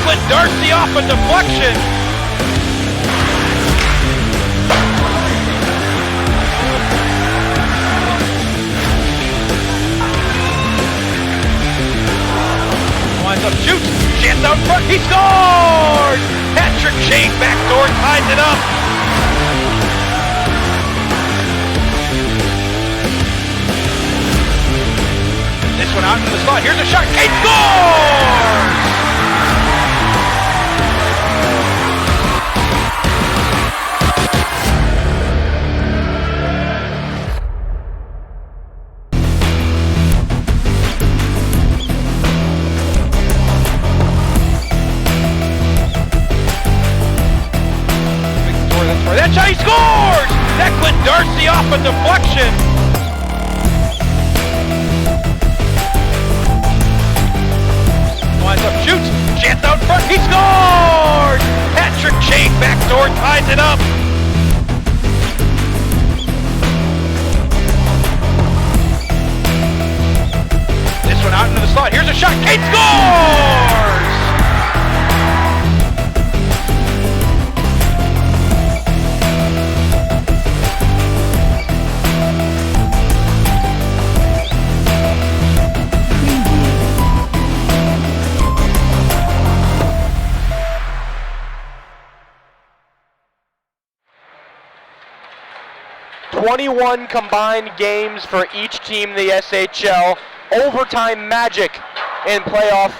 Declan Darcy off a deflection. Winds up, shoots, chance out front, he scores! Patrick Shane backdoor ties it up. This one out into the slot, here's a shot, Kate scores! 'That shot, he scores! Declan Darcy off a deflection. Winds up, shoots, chance out front, he scores! Patrick Shane backdoor ties it up. This one out into the slot, here's a shot, Kate scores! .21 combined games for each team in the SHL. Overtime magic in playoff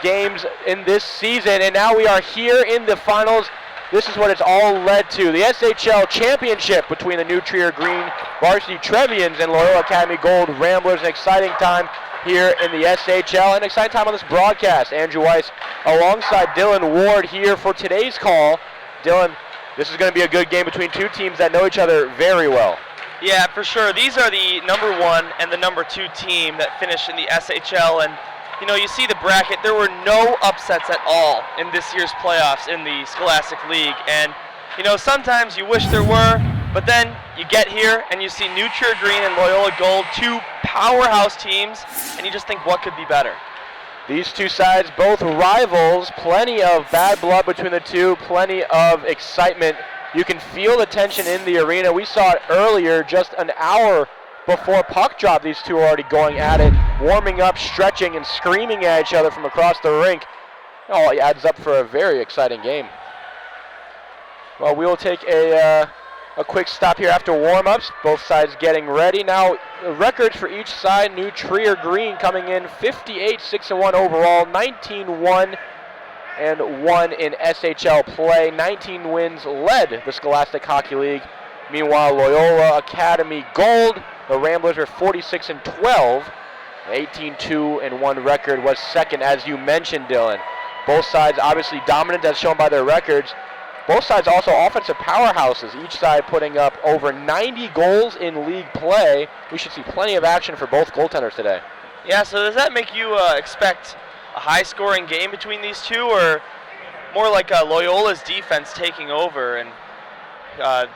games in this season. And now we are here in the finals. This is what it's all led to. The SHL championship between the New Trier Green Varsity Trevians and Loyola Academy Gold Ramblers. An exciting time here in the SHL. An exciting time on this broadcast. Andrew Weiss alongside Dylan Ward here for today's call. Dylan, this is going to be a good game between two teams that know each other very well. Yeah, for sure. These are the number 1 and the number 2 team that finished in the SHL. And, you know, you see the bracket. There were no upsets at all in this year's playoffs in the Scholastic League. And, you know, sometimes you wish there were, but then you get here and you see New Trier Green and Loyola Gold, two powerhouse teams, and you just think, what could be better? These two sides, both rivals, plenty of bad blood between the two, plenty of excitement. You can feel the tension in the arena. We saw it earlier, just an hour before puck drop. These two are already going at it, warming up, stretching, and screaming at each other from across the rink. It all adds up for a very exciting game. Well, we will take a quick stop here after warm-ups. Both sides getting ready. Now, the records for each side. New Trier Green coming in 58-6-1 overall, 19-1 and 1 in SHL play. 19 wins led the Scholastic Hockey League. Meanwhile, Loyola Academy Gold, the Ramblers were 46-12. 18-2-1 record was second, as you mentioned, Dylan. Both sides obviously dominant, as shown by their records. Both sides also offensive powerhouses, each side putting up over 90 goals in league play. We should see plenty of action for both goaltenders today. Yeah, so does that make you expect a high-scoring game between these two, or more like Loyola's defense taking over and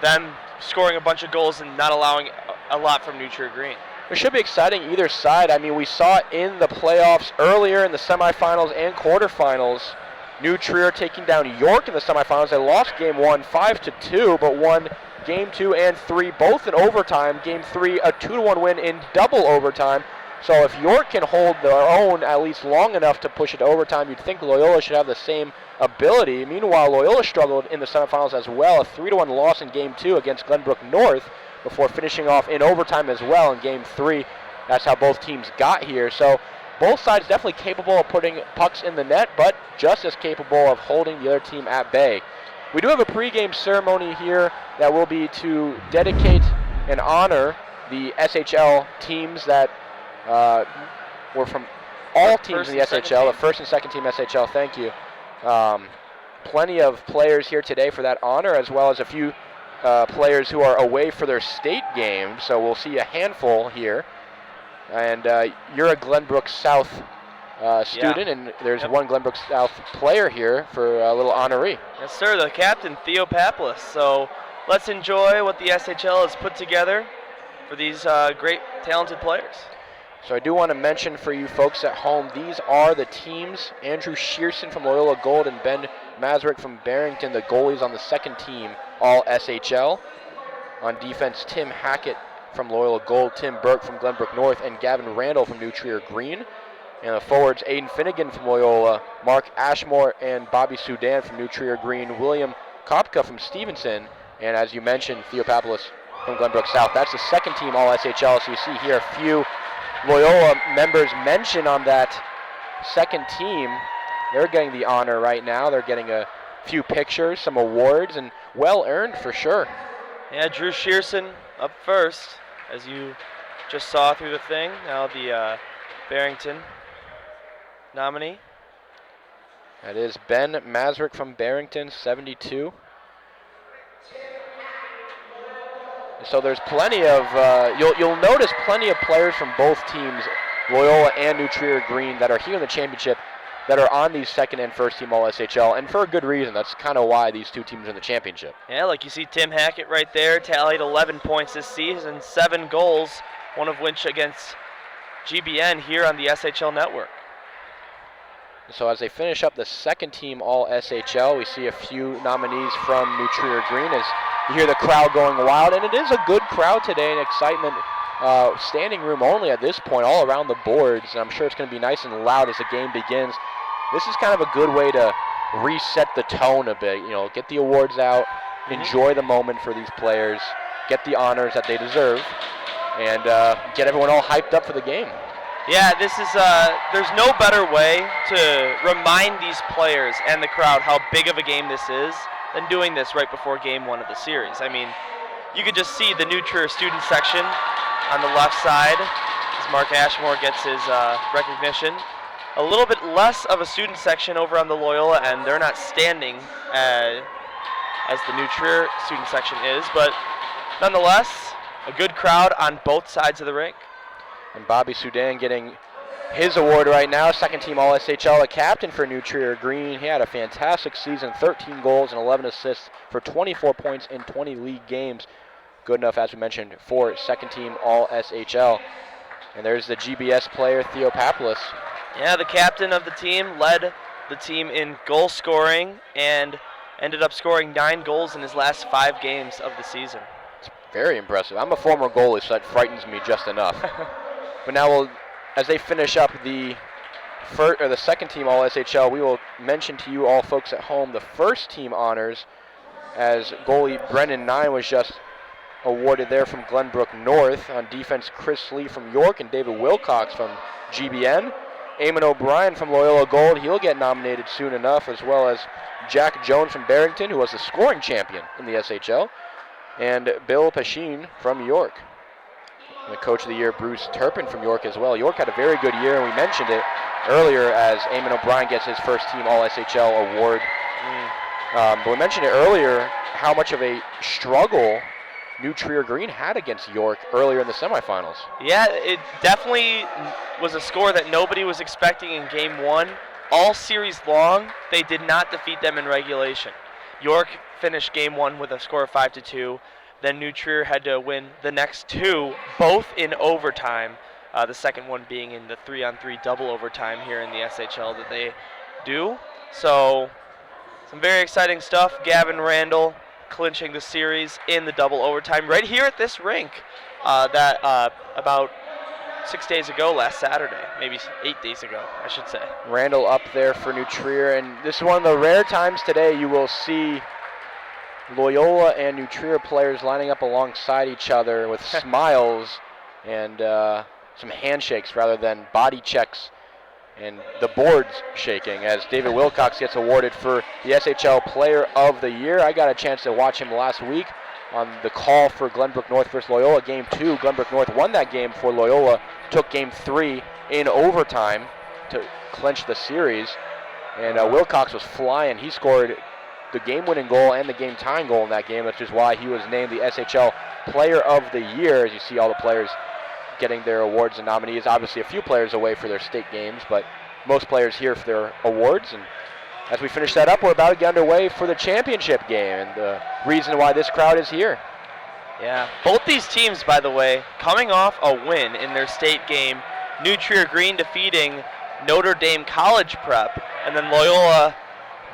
them scoring a bunch of goals and not allowing a lot from New Trier Green? It should be exciting either side. I mean, we saw it in the playoffs earlier in the semifinals and quarterfinals. New Trier taking down York in the semifinals. They lost game 1 5-2, but won game 2 and 3 both in overtime. Game 3 a 2-1 win in double overtime. So if York can hold their own at least long enough to push it to overtime, you'd think Loyola should have the same ability. Meanwhile, Loyola struggled in the semifinals as well. A 3-1 loss in game 2 against Glenbrook North before finishing off in overtime as well in game 3. That's how both teams got here. So both sides definitely capable of putting pucks in the net, but just as capable of holding the other team at bay. We do have a pregame ceremony here that will be to dedicate and honor the SHL teams that were from all teams in the SHL, the first and second team SHL, thank you. Plenty of players here today for that honor, as well as a few players who are away for their state games, so we'll see a handful here. And you're a Glenbrook South student, and there's one Glenbrook South player here for a little honoree. Yes, sir, the captain, Theo Paplis. So let's enjoy what the SHL has put together for these great, talented players. So I do want to mention for you folks at home, these are the teams. Andrew Shearson from Loyola Gold and Ben Masrick from Barrington, the goalies on the second team, all SHL. On defense, Tim Hackett from Loyola Gold, Tim Burke from Glenbrook North, and Gavin Randall from New Trier Green. And the forwards, Aiden Finnegan from Loyola, Mark Ashmore and Bobby Sudan from New Trier Green, William Kopka from Stevenson, and as you mentioned, Theo Papoulos from Glenbrook South. That's the second team all SHL, so you see here a few Loyola members mentioned on that second team. They're getting the honor right now. They're getting a few pictures, some awards, and well earned for sure. Yeah, Drew Shearson up first, as you just saw through the thing. Now the Barrington nominee. That is Ben Masrick from Barrington, 72. So there's plenty of, you'll notice plenty of players from both teams, Loyola and New Trier Green, that are here in the championship, that are on these second and first team all SHL, and for a good reason. That's kind of why these two teams are in the championship. Yeah, like you see Tim Hackett right there, tallied 11 points this season, 7 goals, one of which against GBN here on the SHL network. So as they finish up the second team all SHL, we see a few nominees from New Trier Green as you hear the crowd going wild, and it is a good crowd today and excitement. Standing room only at this point, all around the boards, and I'm sure it's going to be nice and loud as the game begins. This is kind of a good way to reset the tone a bit. You know, get the awards out, enjoy the moment for these players, get the honors that they deserve, and get everyone all hyped up for the game. Yeah, this is, there's no better way to remind these players and the crowd how big of a game this is than doing this right before game 1 of the series. I mean, you could just see the New Trier student section on the left side as Mark Ashmore gets his recognition. A little bit less of a student section over on the Loyola end. They're not standing as the New Trier student section is, but nonetheless, a good crowd on both sides of the rink. And Bobby Sudan getting his award right now, second team all SHL, a captain for New Trier Green. He had a fantastic season, 13 goals and 11 assists for 24 points in 20 league games. Good enough, as we mentioned, for second team all SHL. And there's the GBS player, Theo Papoulos. Yeah, the captain of the team led the team in goal scoring and ended up scoring 9 goals in his last 5 games of the season. It's very impressive. I'm a former goalie, so that frightens me just enough. But now, as they finish up the second team all SHL, we will mention to you all folks at home the first team honors, as goalie Brennan Nye was just awarded there from Glenbrook North. On defense, Chris Lee from York and David Wilcox from GBN. Eamon O'Brien from Loyola Gold, he'll get nominated soon enough, as well as Jack Jones from Barrington, who was the scoring champion in the SHL, and Bill Pasheen from York. And the Coach of the Year, Bruce Turpin from York as well. York had a very good year, and we mentioned it earlier as Eamon O'Brien gets his first team All-SHL award. But we mentioned it earlier how much of a struggle New Trier Green had against York earlier in the semifinals. Yeah, it definitely was a score that nobody was expecting in game 1. All series long, they did not defeat them in regulation. York finished game 1 with a score of 5-2. Then New Trier had to win the next 2, both in overtime. The second one being in the 3-on-3 double overtime here in the SHL that they do. So, some very exciting stuff. Gavin Randall clinching the series in the double overtime right here at this rink. About 6 days ago, last Saturday, maybe 8 days ago, I should say. Randall up there for New Trier, and this is one of the rare times today you will see Loyola and New Trier players lining up alongside each other with smiles and some handshakes rather than body checks and the boards shaking, as David Wilcox gets awarded for the SHL Player of the Year. I got a chance to watch him last week on the call for Glenbrook North versus Loyola. Game 2, Glenbrook North won that game before Loyola took game 3 in overtime to clinch the series. And Wilcox was flying. He scored the game-winning goal and the game-tying goal in that game, which is why he was named the SHL Player of the Year. As you see all the players getting their awards and nominees. Obviously a few players away for their state games, but most players here for their awards. And as we finish that up, we're about to get underway for the championship game, and the reason why this crowd is here. Yeah, both these teams, by the way, coming off a win in their state game. New Trier Green defeating Notre Dame College Prep, and then Loyola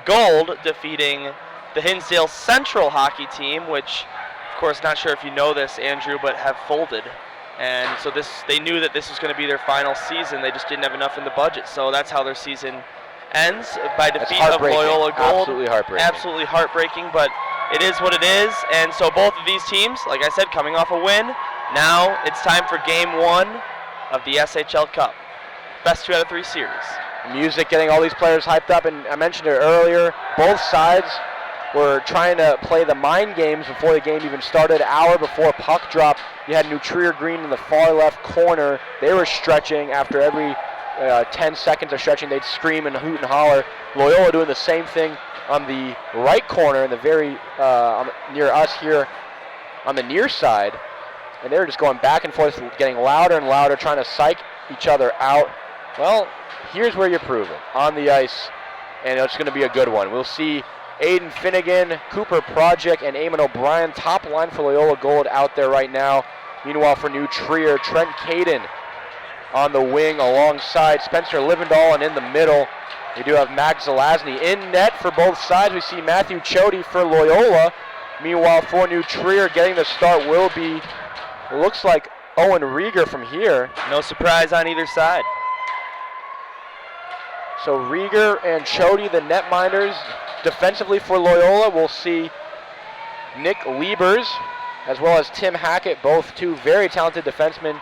Gold defeating the Hinsdale Central hockey team, which, of course, not sure if you know this, Andrew, but have folded. And so they knew that this was going to be their final season. They just didn't have enough in the budget. So that's how their season ends, by defeat of Loyola Gold. Absolutely heartbreaking. Absolutely heartbreaking, but it is what it is. And so both of these teams, like I said, coming off a win. Now it's time for Game 1 of the SHL Cup. Best 2 out of 3 series. Music getting all these players hyped up, and I mentioned it earlier, both sides were trying to play the mind games before the game even started. An hour before puck drop, you had New Trier Green in the far left corner. They were stretching. After every 10 seconds of stretching, they'd scream and hoot and holler. Loyola doing the same thing on the right corner, in the very near us here on the near side. And they were just going back and forth, getting louder and louder, trying to psych each other out. Well, here's where you prove it, on the ice, and it's going to be a good one. We'll see Aiden Finnegan, Cooper Project, and Eamon O'Brien, top line for Loyola Gold out there right now. Meanwhile, for New Trier, Trent Caden on the wing alongside Spencer Livendahl, and in the middle, we do have Max Zelazny. In net for both sides, we see Matthew Chody for Loyola. Meanwhile, for New Trier, getting the start will be, looks like, Owen Rieger from here. No surprise on either side. So Rieger and Chody, the netminders. Defensively for Loyola, we'll see Nick Liebers as well as Tim Hackett, both two very talented defensemen.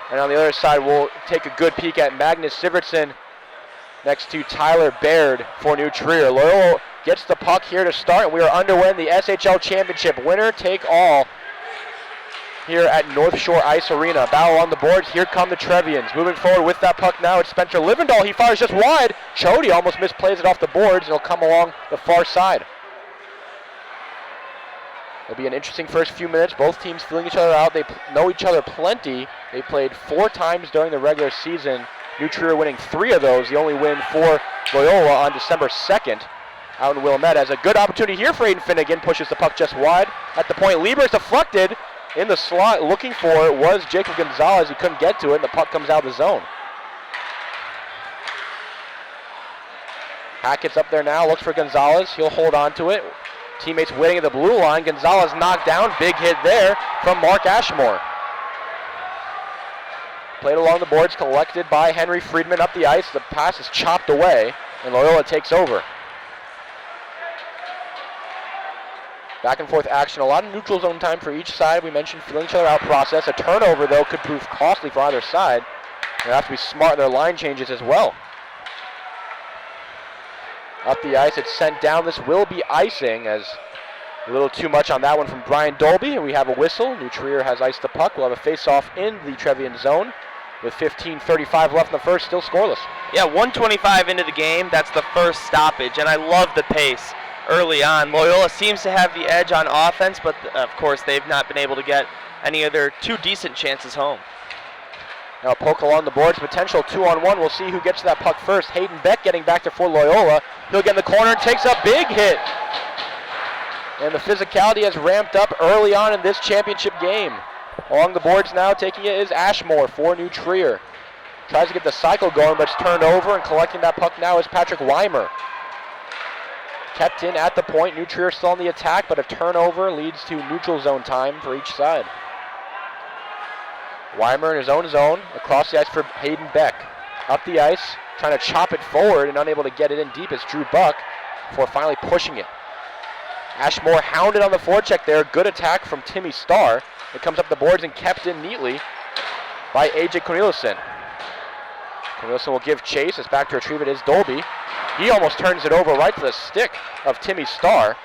And on the other side, we'll take a good peek at Magnus Sivertson next to Tyler Baird for New Trier. Loyola gets the puck here to start, and we are underway in the SHL Championship. Winner take all here at North Shore Ice Arena. Battle on the boards. Here come the Trevians. Moving forward with that puck now, it's Spencer Livendahl. He fires just wide. Chody almost misplays it off the boards, and he'll come along the far side. It'll be an interesting first few minutes. Both teams feeling each other out. They know each other plenty. They played 4 times during the regular season. New Trier winning 3 of those. The only win for Loyola on December 2nd out in Wilmette. As a good opportunity here for Aiden Finnegan. Pushes the puck just wide. At the point, Liebers deflected. In the slot, looking for it was Jacob Gonzalez. He couldn't get to it, and the puck comes out of the zone. Hackett's up there now, looks for Gonzalez. He'll hold on to it. Teammates waiting at the blue line. Gonzalez knocked down. Big hit there from Mark Ashmore. Played along the boards, collected by Henry Friedman up the ice. The pass is chopped away, and Loyola takes over. Back and forth action, a lot of neutral zone time for each side. We mentioned feeling each other out process. A turnover, though, could prove costly for either side. They have to be smart in their line changes as well. Up the ice, it's sent down. This will be icing, as a little too much on that one from Brian Dolby. We have a whistle. New Trier has iced the puck. We'll have a face-off in the Trevian zone with 15:35 left in the first, still scoreless. Yeah, 1:25 into the game. That's the first stoppage, and I love the pace early on. Loyola seems to have the edge on offense, but of course they've not been able to get any of their 2 decent chances home. Now a poke along the boards, potential 2-on-1. We'll see who gets to that puck first. Hayden Beck getting back there for Loyola. He'll get in the corner and takes a big hit. And the physicality has ramped up early on in this championship game. Along the boards now, taking it is Ashmore for New Trier. Tries to get the cycle going, but it's turned over, and collecting that puck now is Patrick Weimer. Kept in at the point. New Trier still on the attack, but a turnover leads to neutral zone time for each side. Weimer in his own zone, across the ice for Hayden Beck. Up the ice, trying to chop it forward and unable to get it in deep is Drew Buck before finally pushing it. Ashmore hounded on the forecheck there. Good attack from Timmy Starr. It comes up the boards and kept in neatly by AJ Corneliuson. Corneliuson will give chase. It's back to retrieve it is Dolby. He almost turns it over right to the stick of Timmy Starr.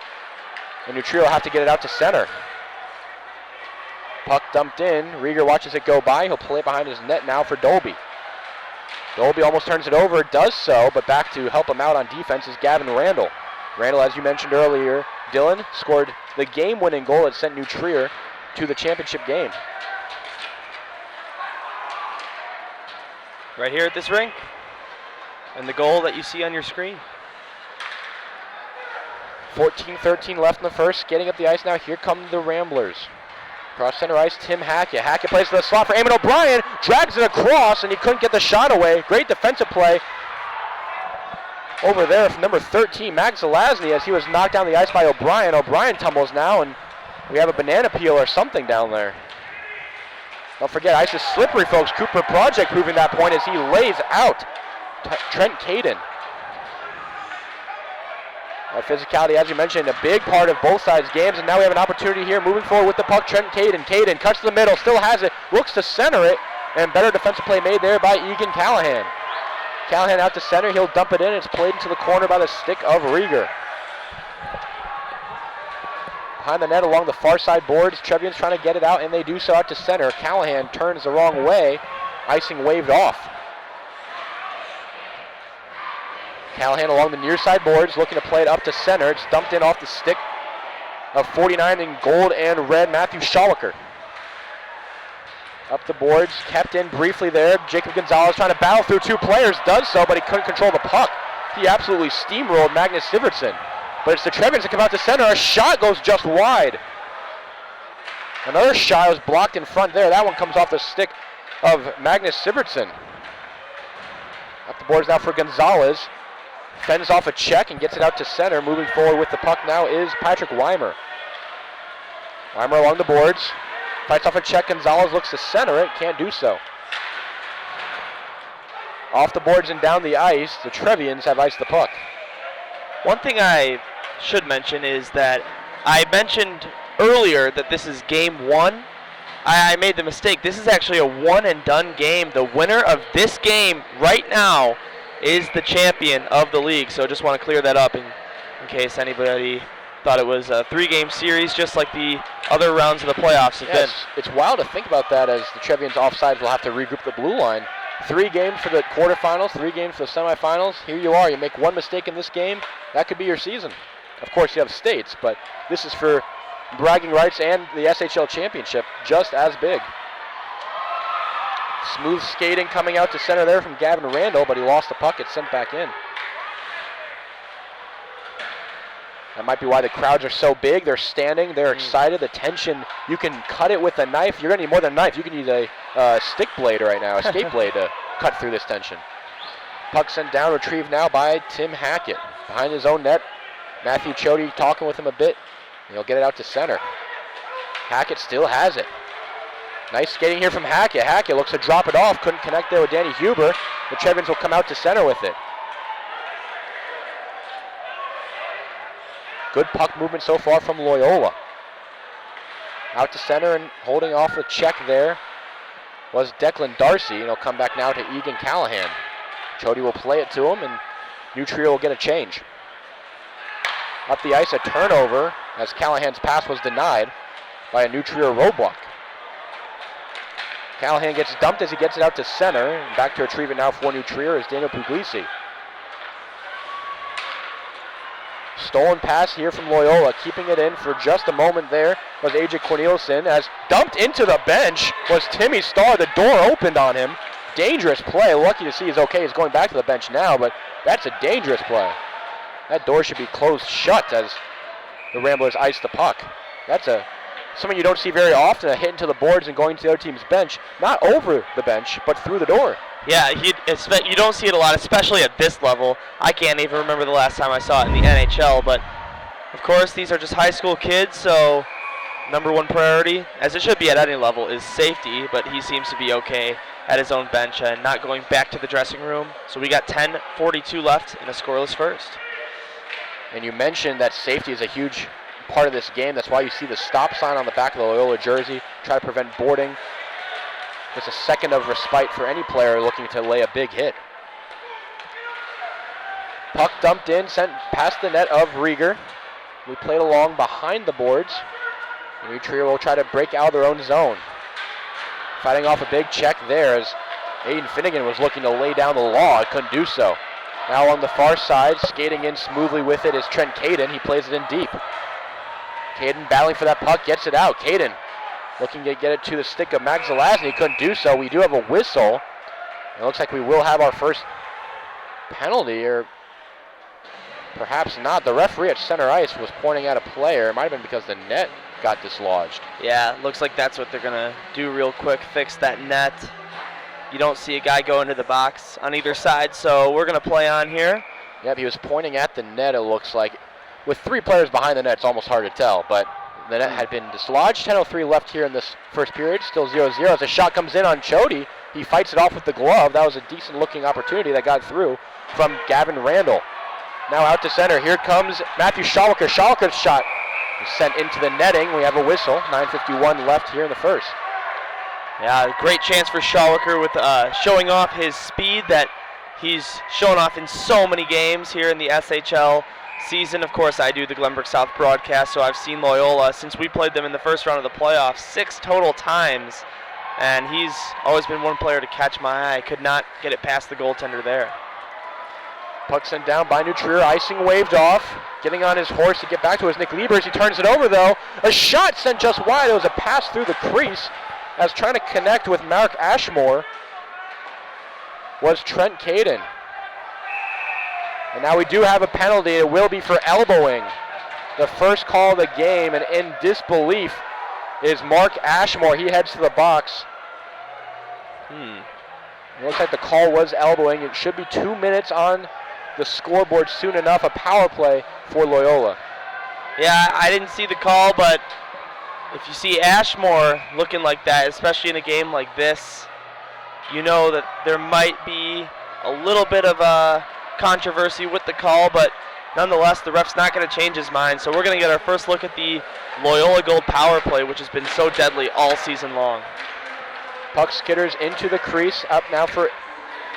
And New Trier will have to get it out to center. Puck dumped in. Rieger watches it go by. He'll play it behind his net now for Dolby. Dolby almost turns it over, does so, but back to help him out on defense is Gavin Randall. Randall, as you mentioned earlier, Dylan scored the game-winning goal that sent New Trier to the championship game. Right here at this rink. And the goal that you see on your screen. 14-13 left in the first. Getting up the ice now. Here come the Ramblers. Cross center ice, Tim Hackett. Hackett plays to the slot for Eamon O'Brien, drags it across, and he couldn't get the shot away. Great defensive play over there from number 13, Max Zelazny, as he was knocked down the ice by O'Brien. O'Brien tumbles now, and we have a banana peel or something down there. Don't forget, ice is slippery, folks. Cooper Project proving that point as he lays out Trent Caden. Physicality, as you mentioned, a big part of both sides' games, and now we have an opportunity here moving forward with the puck. Trent Caden. Caden cuts to the middle, still has it, looks to center it, and better defensive play made there by Egan Callahan. Callahan out to center, he'll dump it in. It's played into the corner by the stick of Rieger. Behind the net along the far side boards, Trevian's trying to get it out, and they do so out to center. Callahan turns the wrong way, icing waved off. Callahan along the near side boards, looking to play it up to center. It's dumped in off the stick of 49 in gold and red, Matthew Schaliker. Up the boards, kept in briefly there. Jacob Gonzalez trying to battle through two players, does so, but he couldn't control the puck. He absolutely steamrolled Magnus Sivertson. But it's the Trevians that come out to center. A shot goes just wide. Another shot was blocked in front there. That one comes off the stick of Magnus Sivertson. Up the boards now for Gonzalez. Fends off a check and gets it out to center. Moving forward with the puck now is Patrick Weimer. Weimer along the boards. Fights off a check. Gonzalez looks to center it. Can't do so. Off the boards and down the ice, the Trevians have iced the puck. One thing I should mention is that I mentioned earlier that this is game one. I made the mistake. This is actually a one and done game. The winner of this game right now is the champion of the league. So just want to clear that up in case anybody thought it was a 3-game series, just like the other rounds of the playoffs have been. It's wild to think about that, as the Trevians offsides will have to regroup the blue line. 3 games for the quarterfinals, 3 games for the semifinals. Here you are, you make one mistake in this game, that could be your season. Of course you have states, but this is for bragging rights and the SHL championship, just as big. Smooth skating coming out to center there from Gavin Randall, but he lost the puck. It's sent back in. That might be why the crowds are so big. They're standing, they're excited, the tension. You can cut it with a knife. You're going to need more than a knife. You can use a stick blade right now, a skate blade to cut through this tension. Puck sent down, retrieved now by Tim Hackett. Behind his own net, Matthew Chody talking with him a bit. And he'll get it out to center. Hackett still has it. Nice skating here from Hackett. Hackett looks to drop it off. Couldn't connect there with Danny Huber. The Trevians will come out to center with it. Good puck movement so far from Loyola. Out to center and holding off the check there was Declan Darcy. And he'll come back now to Egan Callahan. Chody will play it to him, and New Trier will get a change. Up the ice, a turnover, as Callahan's pass was denied by a New Trier roadblock. Callahan gets dumped as he gets it out to center. And back to retrieve it now for New Trier is Daniel Puglisi. Stolen pass here from Loyola. Keeping it in for just a moment there was AJ Cornelison. As dumped into the bench was Timmy Starr. The door opened on him. Dangerous play. Lucky to see he's okay. He's going back to the bench now, but that's a dangerous play. That door should be closed shut as the Ramblers ice the puck. That's something you don't see very often, a hit into the boards and going to the other team's bench. Not over the bench, but through the door. Yeah, you don't see it a lot, especially at this level. I can't even remember the last time I saw it in the NHL, but of course these are just high school kids, so number one priority, as it should be at any level, is safety, but he seems to be okay at his own bench and not going back to the dressing room. So we got 10:42 left in a scoreless first. And you mentioned that safety is a huge part of this game. That's why you see the stop sign on the back of the Loyola jersey. Try to prevent boarding. Just a second of respite for any player looking to lay a big hit. Puck dumped in, sent past the net of Rieger. We played along behind the boards. New Trier will try to break out of their own zone. Fighting off a big check there as Aiden Finnegan was looking to lay down the law. Couldn't do so. Now on the far side, skating in smoothly with it is Trent Caden. He plays it in deep. Caden battling for that puck, gets it out. Caden looking to get it to the stick of Max Zelazny. He couldn't do so. We do have a whistle. It looks like we will have our first penalty, or perhaps not. The referee at center ice was pointing at a player. It might have been because the net got dislodged. Yeah, looks like that's what they're going to do real quick, fix that net. You don't see a guy go into the box on either side, so we're going to play on here. Yep, he was pointing at the net, it looks like. With 3 players behind the net, it's almost hard to tell, but the net had been dislodged. 10:03 left here in this first period, still 0-0. As a shot comes in on Chody, he fights it off with the glove. That was a decent-looking opportunity that got through from Gavin Randall. Now out to center. Here comes Matthew Schalker. Schalker's shot is sent into the netting. We have a whistle. 9:51 left here in the first. Yeah, great chance for Schalker with showing off his speed that he's shown off in so many games here in the SHL season. Of course, I do the Glenbrook South broadcast, so I've seen Loyola since we played them in the first round of the playoffs 6 total times, and he's always been one player to catch my eye. Could not get it past the goaltender there. Puck sent down by New Trier. Icing waved off. Getting on his horse to get back to his Nick Liebers. He turns it over, though. A shot sent just wide. It was a pass through the crease. As trying to connect with Mark Ashmore was Trent Caden. And now we do have a penalty. It will be for elbowing. The first call of the game, and in disbelief is Mark Ashmore. He heads to the box. It looks like the call was elbowing. It should be 2 minutes on the scoreboard soon enough. A power play for Loyola. Yeah, I didn't see the call, but if you see Ashmore looking like that, especially in a game like this, you know that there might be a little bit of a controversy with the call, but nonetheless, the ref's not going to change his mind. So we're going to get our first look at the Loyola Gold power play, which has been so deadly all season long. Puck skitters into the crease. Up now for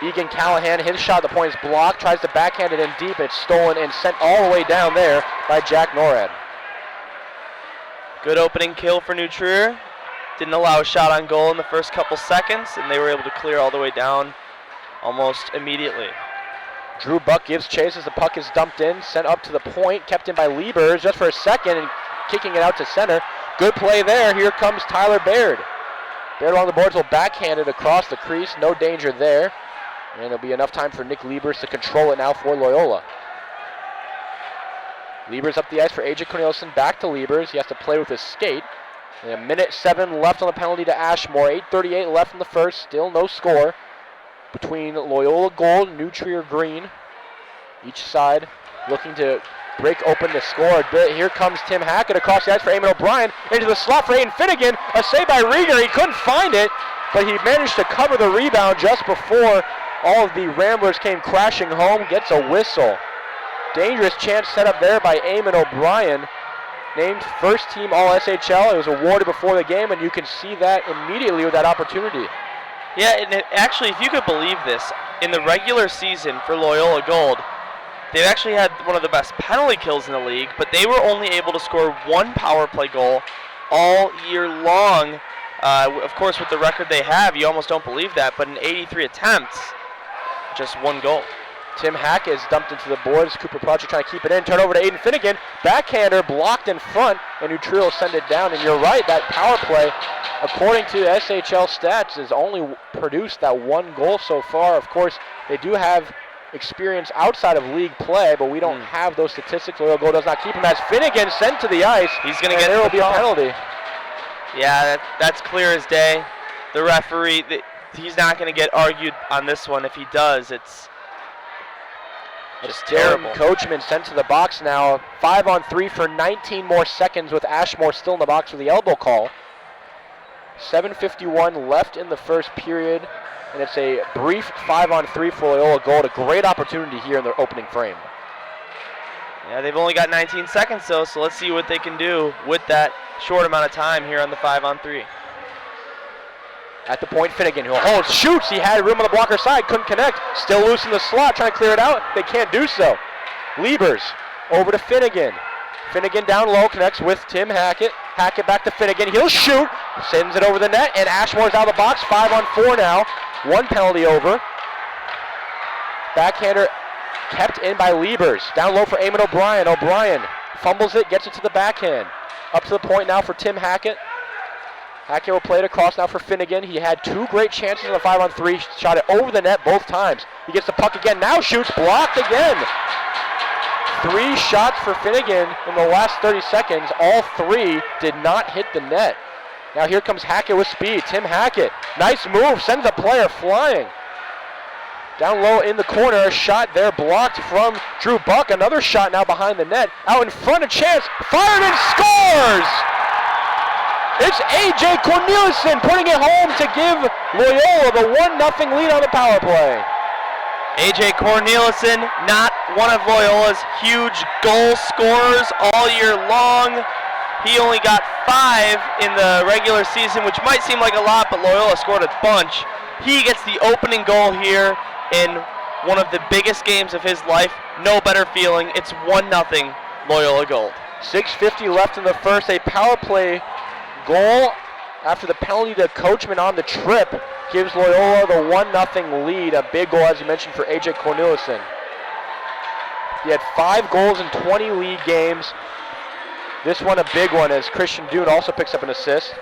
Egan Callahan. His shot at the point is blocked. Tries to backhand it in deep. It's stolen and sent all the way down there by Jack Norad. Good opening kill for New Trier. Didn't allow a shot on goal in the first couple seconds, and they were able to clear all the way down almost immediately. Drew Buck gives chase as the puck is dumped in, sent up to the point, kept in by Liebers just for a second, and kicking it out to center. Good play there. Here comes Tyler Baird. Baird along the boards will backhand it across the crease. No danger there. And there'll be enough time for Nick Liebers to control it now for Loyola. Liebers up the ice for AJ Corneliuson. Back to Liebers. He has to play with his skate. And 1:07 left on the penalty to Ashmore. 8:38 left in the first. Still no score between Loyola Gold and New Trier Green. Each side looking to break open the score a bit. Here comes Tim Hackett across the ice for Eamon O'Brien. Into the slot for Aiden Finnegan. A save by Rieger. He couldn't find it, but he managed to cover the rebound just before all of the Ramblers came crashing home. Gets a whistle. Dangerous chance set up there by Eamon O'Brien. Named first team All-SHL. It was awarded before the game, and you can see that immediately with that opportunity. Yeah, and actually, if you could believe this, in the regular season for Loyola Gold, they've actually had one of the best penalty kills in the league, but they were only able to score 1 power play goal all year long. Of course, with the record they have, you almost don't believe that, but in 83 attempts, just 1 goal. Tim Hack is dumped into the boards. Cooper Project trying to keep it in. Turn over to Aiden Finnegan. Backhander blocked in front, and New Trier will send it down. And you're right, that power play, according to SHL stats, has only produced that 1 goal so far. Of course, they do have experience outside of league play, but we don't have those statistics. Loyola Gold does not keep him. As Finnegan sent to the ice, he's going to get there will be a penalty. Yeah, that's clear as day. The referee, he's not going to get argued on this one. If he does, it's just terrible. Coachman sent to the box now. 5-on-3 for 19 more seconds with Ashmore still in the box for the elbow call. 7:51 left in the first period, and it's a brief 5-on-3 for Loyola Gold. A great opportunity here in their opening frame. Yeah, they've only got 19 seconds though, so let's see what they can do with that short amount of time here on the 5-on-3. At the point, Finnegan, who holds, shoots. He had room on the blocker side, couldn't connect. Still loose in the slot, trying to clear it out. They can't do so. Liebers over to Finnegan. Finnegan down low, connects with Tim Hackett. Hackett back to Finnegan. He'll shoot, sends it over the net, and Ashmore's out of the box. 5-on-4 now. 1 penalty over. Backhander kept in by Liebers. Down low for Eamon O'Brien. O'Brien fumbles it, gets it to the backhand. Up to the point now for Tim Hackett. Hackett will play it across now for Finnegan. He had 2 great chances on the 5-on-3. Shot it over the net both times. He gets the puck again. Now shoots. Blocked again. 3 shots for Finnegan in the last 30 seconds. All 3 did not hit the net. Now here comes Hackett with speed. Tim Hackett, nice move, sends a player flying. Down low in the corner, a shot there blocked from Drew Buck. Another shot now behind the net. Out in front, a chance, fired and scores! It's A.J. Corneliuson putting it home to give Loyola the 1-0 lead on the power play. A.J. Corneliuson, not one of Loyola's huge goal scorers all year long. He only got 5 in the regular season, which might seem like a lot, but Loyola scored a bunch. He gets the opening goal here in one of the biggest games of his life. No better feeling. It's 1-0 Loyola Gold. 6:50 left in the first. A power play goal after the penalty to Coachman on the trip gives Loyola the 1-0 lead. A big goal, as you mentioned, for A.J. Corneliuson. He had 5 goals in 20 league games. This one a big one as Christian Dune also picks up an assist.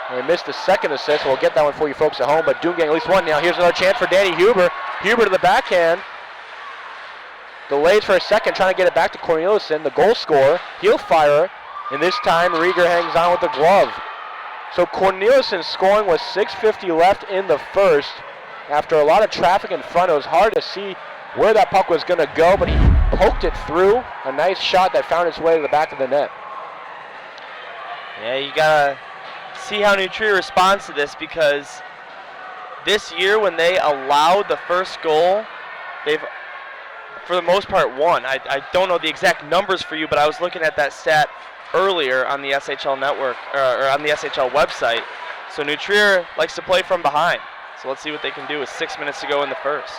And he missed the second assist. We'll get that one for you folks at home, but Dune getting at least one now. Here's another chance for Danny Huber. Huber to the backhand. Delays for a second, trying to get it back to Corneliuson, the goal scorer. He'll fire, and this time Rieger hangs on with the glove. So Corneliuson scoring with 6:50 left in the first. After a lot of traffic in front, it was hard to see where that puck was going to go, but he poked it through. A nice shot that found its way to the back of the net. Yeah, you gotta see how New Trier responds to this, because this year when they allowed the first goal, they've for the most part won. I don't know the exact numbers for you, but I was looking at that stat earlier on the SHL network, or on the SHL website. So New Trier likes to play from behind. So let's see what they can do with 6 minutes to go in the first.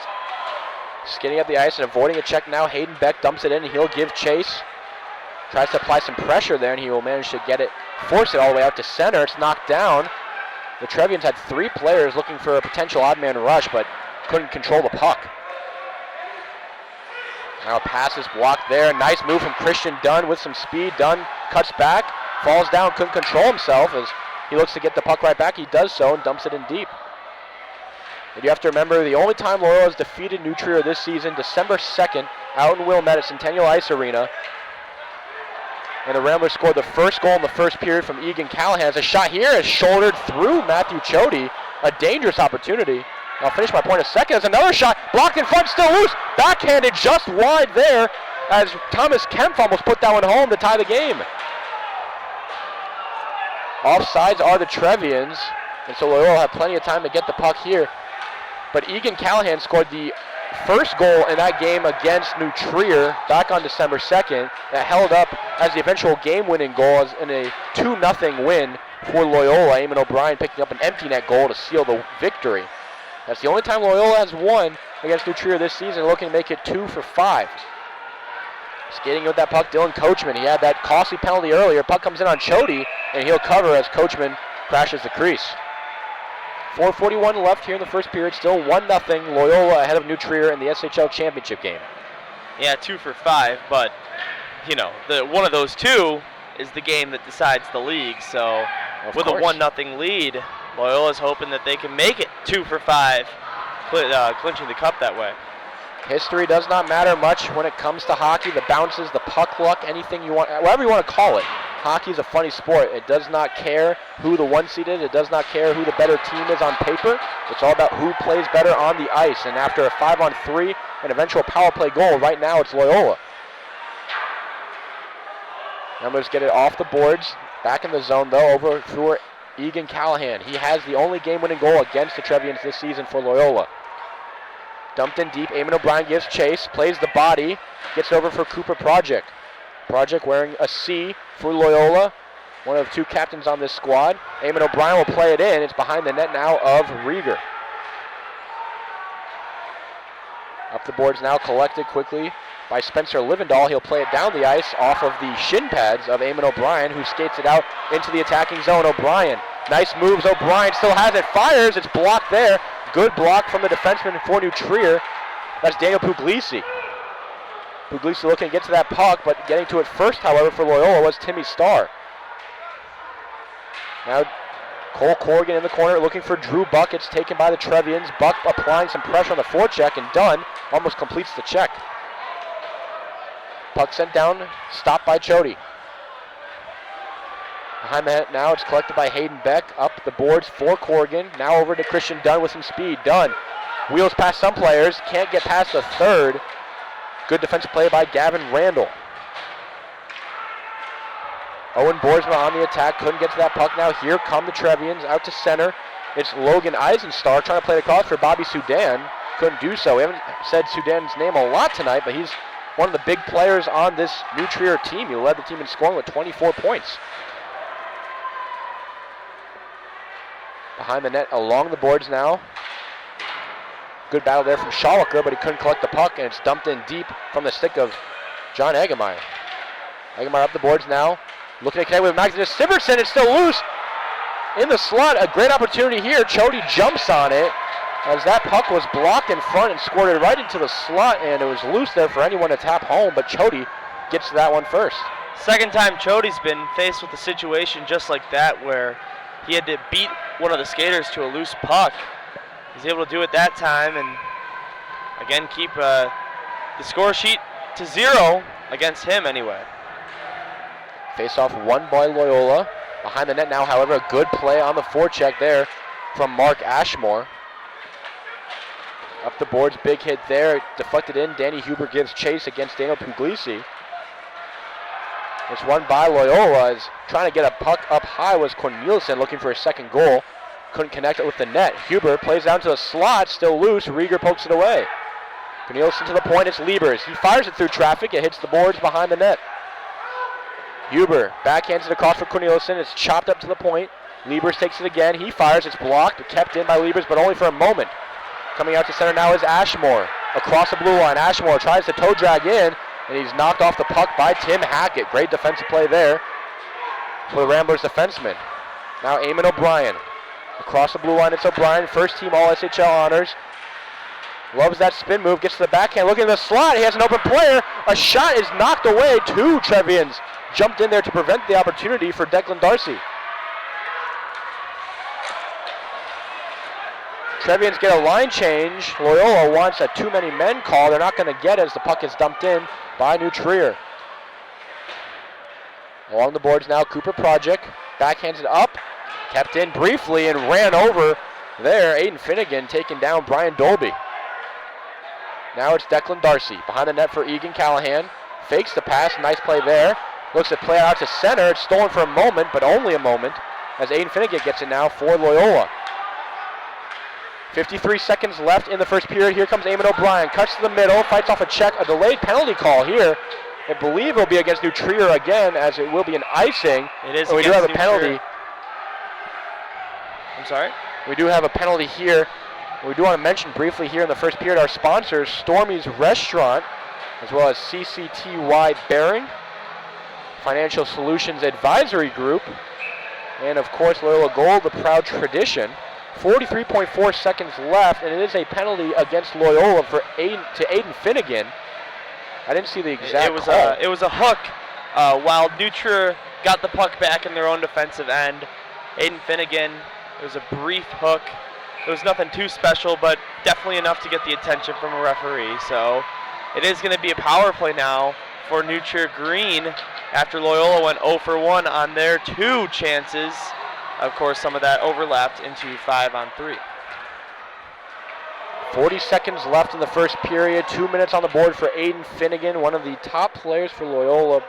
Skinning up the ice and avoiding a check now. Hayden Beck dumps it in. He'll give chase. Tries to apply some pressure there, and he will manage to get it, force it all the way out to center. It's knocked down. The Trevians had 3 players looking for a potential odd man rush, but couldn't control the puck. Now a pass is blocked there. Nice move from Christian Dunn with some speed. Dunn cuts back, falls down, couldn't control himself as he looks to get the puck right back. He does so and dumps it in deep. And you have to remember, the only time Loyola has defeated New Trier this season, December 2nd, out in Wilmette at Centennial Ice Arena. And the Ramblers scored the first goal in the first period from Egan Callahan. As a shot here is shouldered through Matthew Chody. A dangerous opportunity. I'll finish my point in a second. There's another shot, blocked in front, still loose. Backhanded just wide there as Thomas Kempf almost put that one home to tie the game. Offsides are the Trevians, and so Loyola have plenty of time to get the puck here. But Egan Callahan scored the first goal in that game against New Trier back on December 2nd. That held up as the eventual game-winning goal in a 2-0 win for Loyola. Eamon O'Brien picking up an empty net goal to seal the victory. That's the only time Loyola has won against New Trier this season, looking to make it 2 for 5. Skating with that puck, Dylan Coachman. He had that costly penalty earlier. Puck comes in on Chody, and he'll cover as Coachman crashes the crease. 4:41 left here in the first period. Still 1-0 Loyola ahead of New Trier in the SHL championship game. Yeah, 2 for 5, but you know, one of those 2 is the game that decides the league. So with a 1-0 lead, Loyola's hoping that they can make it 2 for 5, clinching the cup that way. History does not matter much when it comes to hockey. The bounces, the puck luck, anything you want, whatever you want to call it. Hockey is a funny sport. It does not care who the 1 seed is. It does not care who the better team is on paper. It's all about who plays better on the ice. And after a 5-on-3 and eventual power play goal, right now it's Loyola. Numbers get it off the boards. Back in the zone though, over for Egan Callahan. He has the only game-winning goal against the Trevians this season for Loyola. Dumped in deep. Eamon O'Brien gives chase, plays the body, gets over for Cooper Project. Project wearing a C for Loyola, one of 2 captains on this squad. Eamon O'Brien will play it in. It's behind the net now of Rieger. Up the boards now, collected quickly by Spencer Livendahl. He'll play it down the ice off of the shin pads of Eamon O'Brien, who skates it out into the attacking zone. O'Brien, nice moves. O'Brien still has it, fires. It's blocked there. Good block from the defenseman for New Trier. That's Daniel Puglisi. Puglisi looking to get to that puck, but getting to it first, however, for Loyola was Timmy Starr. Now Cole Corrigan in the corner looking for Drew Buck. It's taken by the Trevians. Buck applying some pressure on the forecheck, and Dunn almost completes the check. Puck sent down, stopped by Chody. Behind the net now, it's collected by Hayden Beck. Up the boards for Corrigan. Now over to Christian Dunn with some speed. Dunn wheels past some players, can't get past the third. Good defensive play by Gavin Randall. Owen Boersma on the attack, couldn't get to that puck. Now here come the Trevians out to center. It's Logan Eisenstar trying to play the cross for Bobby Sudan. Couldn't do so. We haven't said Sudan's name a lot tonight, but he's one of the big players on this New Trier team. He led the team in scoring with 24 points. Behind the net, along the boards now. Good battle there from Schalker, but he couldn't collect the puck, and it's dumped in deep from the stick of John Eggemeyer. Eggemeyer up the boards now. Looking to connect with Magnus Sivertson. It's still loose in the slot. A great opportunity here. Chody jumps on it as that puck was blocked in front and squirted right into the slot, and it was loose there for anyone to tap home, but Chody gets to that one first. Second time Chody's been faced with a situation just like that where he had to beat one of the skaters to a loose puck. He's able to do it that time and again keep the score sheet to 0 against him anyway. Face off won by Loyola. Behind the net now, however, a good play on the forecheck there from Mark Ashmore. Up the boards, big hit there, deflected in. Danny Huber gives chase against Daniel Puglisi. It's won by Loyola. Is trying to get a puck up high was Corneliuson looking for a second goal. Couldn't connect it with the net. Huber plays down to the slot, still loose. Rieger pokes it away. Corneliuson to the point, it's Liebers. He fires it through traffic, it hits the boards behind the net. Huber backhands it across for Corneliuson. It's chopped up to the point. Liebers takes it again. He fires, it's blocked, but kept in by Liebers, but only for a moment. Coming out to center now is Ashmore. Across the blue line, Ashmore tries to toe drag in, and he's knocked off the puck by Tim Hackett. Great defensive play there for the Ramblers defenseman. Now Eamon O'Brien. Across the blue line, it's O'Brien. First team All-SHL honors. Loves that spin move, gets to the backhand, looking at the slot. He has an open player. A shot is knocked away. Two Trevians jumped in there to prevent the opportunity for Declan Darcy. Trevians get a line change. Loyola wants a too many men call. They're not going to get it as the puck is dumped in by New Trier. Along the boards now, Cooper Project backhands it up. Kept in briefly and ran over there. Aiden Finnegan taking down Brian Dolby. Now it's Declan Darcy behind the net for Egan Callahan. Fakes the pass, nice play there. Looks to play out to center. It's stolen for a moment, but only a moment, as Aiden Finnegan gets it now for Loyola. 53 seconds left in the first period. Here comes Eamon O'Brien. Cuts to the middle, fights off a check. A delayed penalty call here. I believe it will be against New Trier again, as it will be an icing. It is. And we do have a penalty. Trier. I'm sorry? We do have a penalty here. We do want to mention briefly here in the first period our sponsors, Stormy's Restaurant, as well as CCTY Bearing, Financial Solutions Advisory Group, and of course Loyola Gold, the proud tradition. 43.4 seconds left, and it is a penalty against Loyola for Aiden Finnegan. I didn't see the exact call. It was a hook while New Trier got the puck back in their own defensive end. Aiden Finnegan, it was a brief hook. It was nothing too special, but definitely enough to get the attention from a referee. So it is going to be a power play now for New Trier Green after Loyola went 0 for 1 on their 2 chances. Of course, some of that overlapped into 5-on-3. 40 seconds left in the first period. 2 minutes on the board for Aiden Finnegan, one of the top players for Loyola,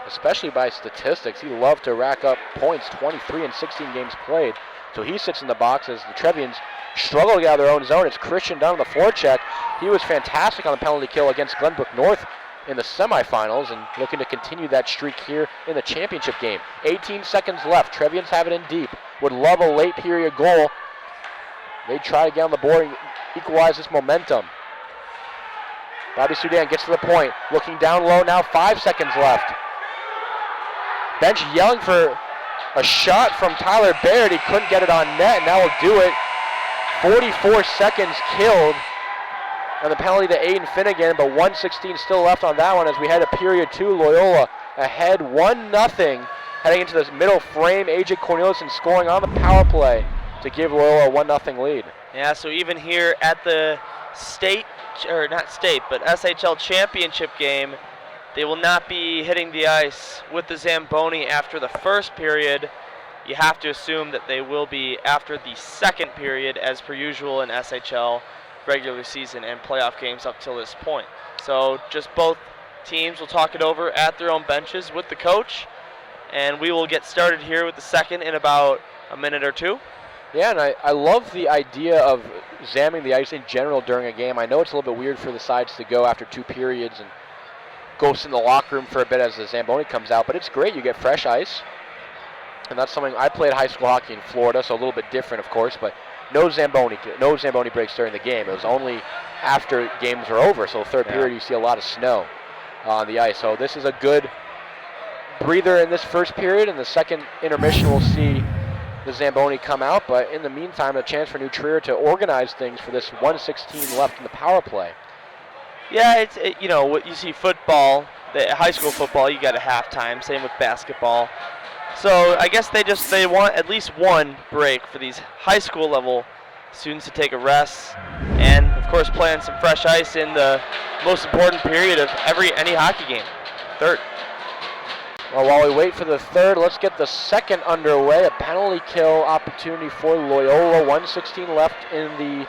especially by statistics. He loved to rack up points, 23 in 16 games played. So he sits in the box as the Trevians struggle to get out of their own zone. It's Christian Dunn on the forecheck. He was fantastic on the penalty kill against Glenbrook North in the semifinals and looking to continue that streak here in the championship game. 18 seconds left. Trevians have it in deep. Would love a late period goal. They try to get on the board and equalize this momentum. Bobby Sudan gets to the point. Looking down low now, 5 seconds left. Bench yelling for a shot from Tyler Baird. He couldn't get it on net, and now will do it. 44 seconds killed on the penalty to Aiden Finnegan, but 1:16 still left on that one as we head to period 2. Loyola ahead 1-0 heading into this middle frame. AJ Corneliuson scoring on the power play to give Loyola a 1-0 lead. Yeah, so even here at the state or not state, but SHL championship game, they will not be hitting the ice with the Zamboni after the first period. You have to assume that they will be after the second period, as per usual in SHL regular season and playoff games up till this point. So just both teams will talk it over at their own benches with the coach, and we will get started here with the second in about a minute or two. Yeah, and I love the idea of zamming the ice in general during a game. I know it's a little bit weird for the sides to go after 2 periods and go sit in the locker room for a bit as the Zamboni comes out, but it's great. You get fresh ice, and that's something. I played high school hockey in Florida, so a little bit different, of course, but no Zamboni breaks during the game. It was only after games are over, so the third period you see a lot of snow on the ice. So this is a good breather in this first period. In the second intermission, we'll see the Zamboni come out, but in the meantime, a chance for New Trier to organize things for this 1:16 left in the power play. Yeah, you know, what you see football, the high school football, you got a halftime. Same with basketball. So I guess they want at least one break for these high school level students to take a rest, and of course play on some fresh ice in the most important period of any hockey game, third. Well, while we wait for the third, let's get the second underway. A penalty kill opportunity for Loyola. 1:16 left in the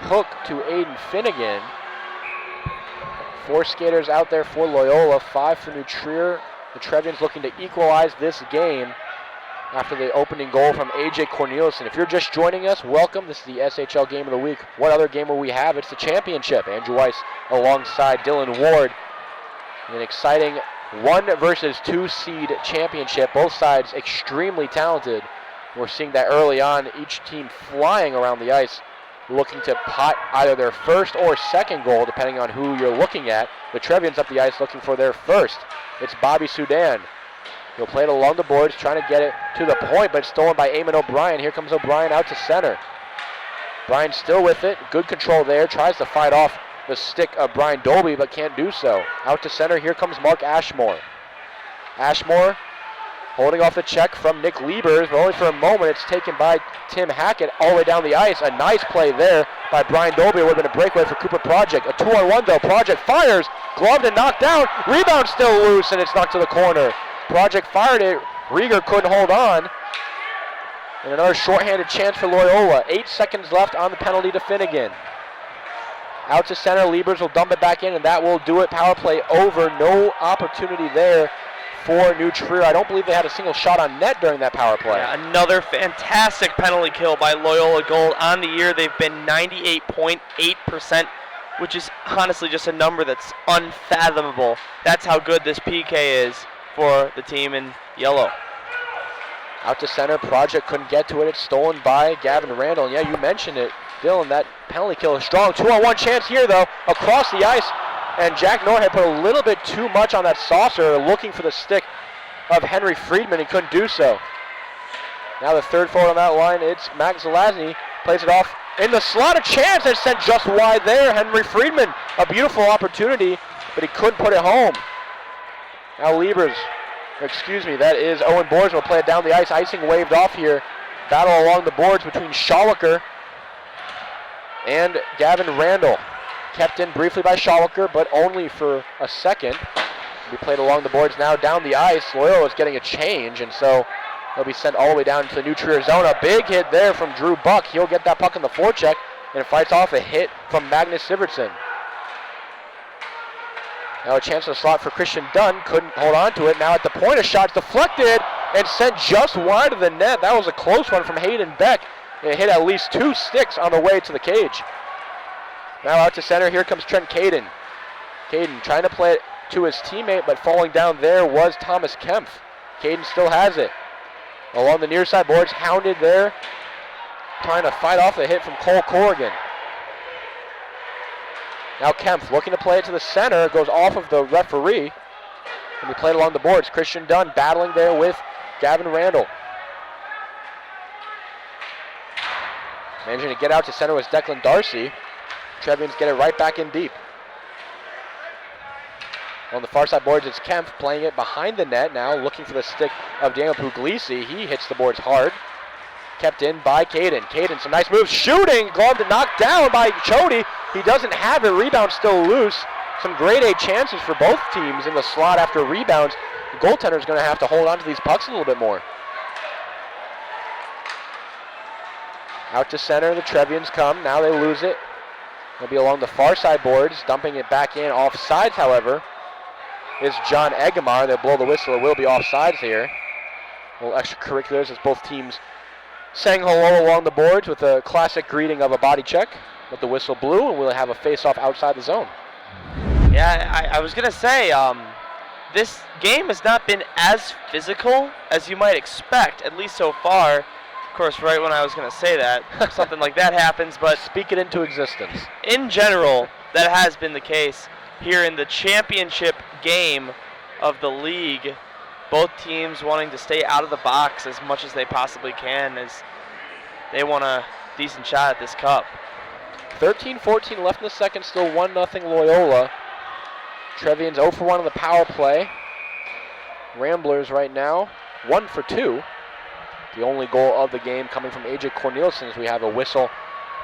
hook to Aiden Finnegan. 4 skaters out there for Loyola, 5 for New Trier. The Trevians looking to equalize this game after the opening goal from A.J. Corneliuson. If you're just joining us, welcome. This is the SHL Game of the Week. What other game will we have? It's the championship. Andrew Weiss alongside Dylan Ward. An exciting 1 versus 2 seed championship. Both sides extremely talented. We're seeing that early on. Each team flying around the ice, looking to pot either their first or second goal, depending on who you're looking at. The Trevians up the ice looking for their first. It's Bobby Sudan. He'll play it along the boards, trying to get it to the point, but it's stolen by Eamon O'Brien. Here comes O'Brien out to center. Bryan still with it. Good control there. Tries to fight off the stick of Brian Dolby, but can't do so. Out to center. Here comes Mark Ashmore. Ashmore holding off the check from Nick Liebers, but only for a moment. It's taken by Tim Hackett all the way down the ice. A nice play there by Brian Dolby. It would have been a breakaway for Cooper Project. A 2-on-1 though. Project fires. Gloved and knocked down. Rebound still loose, and it's knocked to the corner. Project fired it. Rieger couldn't hold on. And another shorthanded chance for Loyola. 8 seconds left on the penalty to Finnegan. Out to center. Liebers will dump it back in, and that will do it. Power play over. No opportunity there for New Trier. I don't believe they had a single shot on net during that power play. Yeah, another fantastic penalty kill by Loyola Gold. On the year, they've been 98.8%, which is honestly just a number that's unfathomable. That's how good this PK is for the team in yellow. Out to center. Project couldn't get to it. It's stolen by Gavin Randall. And yeah, you mentioned it, Dylan. That penalty kill is strong. 2-on-1 chance here, though, across the ice. And Jack Norhead put a little bit too much on that saucer, looking for the stick of Henry Friedman. He couldn't do so. Now the third forward on that line, it's Max Zelazny. Plays it off in the slot. A chance. It's sent just wide there. Henry Friedman, a beautiful opportunity, but he couldn't put it home. Now that is Owen Boers will play it down the ice. Icing waved off here. Battle along the boards between Schalicker and Gavin Randall. Kept in briefly by Schalicker, but only for a second. We played along the boards now down the ice. Loyola is getting a change, and so they'll be sent all the way down to the New Trier zone. A big hit there from Drew Buck. He'll get that puck in the forecheck and fights off a hit from Magnus Sivertson. Now a chance to slot for Christian Dunn. Couldn't hold on to it. Now at the point, a shot's deflected and sent just wide of the net. That was a close one from Hayden Beck. It hit at least 2 sticks on the way to the cage. Now out to center. Here comes Trent Caden. Caden trying to play it to his teammate, but falling down there was Thomas Kempf. Caden still has it. Along the near side boards, hounded there. Trying to fight off a hit from Cole Corrigan. Now Kempf looking to play it to the center. It goes off of the referee. And we played along the boards. Christian Dunn battling there with Gavin Randall. Managing to get out to center was Declan Darcy. Trevians get it right back in deep. On the far side boards, it's Kempf playing it behind the net now, looking for the stick of Daniel Puglisi. He hits the boards hard. Kept in by Caden. Caden, some nice moves. Shooting, gloved and knocked down by Chody. He doesn't have it. Rebound still loose. Some grade A chances for both teams in the slot after rebounds. The goaltender's going to have to hold on to these pucks a little bit more. Out to center, the Trevians come. Now they lose it. They'll be along the far side boards, dumping it back in. Offsides, however, is John Egemar. They'll blow the whistle. It will be offsides here. A little extracurriculars as both teams sang hello along the boards with a classic greeting of a body check. But the whistle blew, and we'll have a face-off outside the zone. Yeah, I was going to say, this game has not been as physical as you might expect, at least so far. Of course, right when I was going to say that, something like that happens, but speak it into existence. In general, that has been the case here in the championship game of the league. Both teams wanting to stay out of the box as much as they possibly can as they want a decent shot at this cup. 13-14 left in the second, still 1-0 Loyola. Trevians 0 for 1 on the power play. Ramblers right now 1 for 2. The only goal of the game coming from AJ Cornelius as we have a whistle.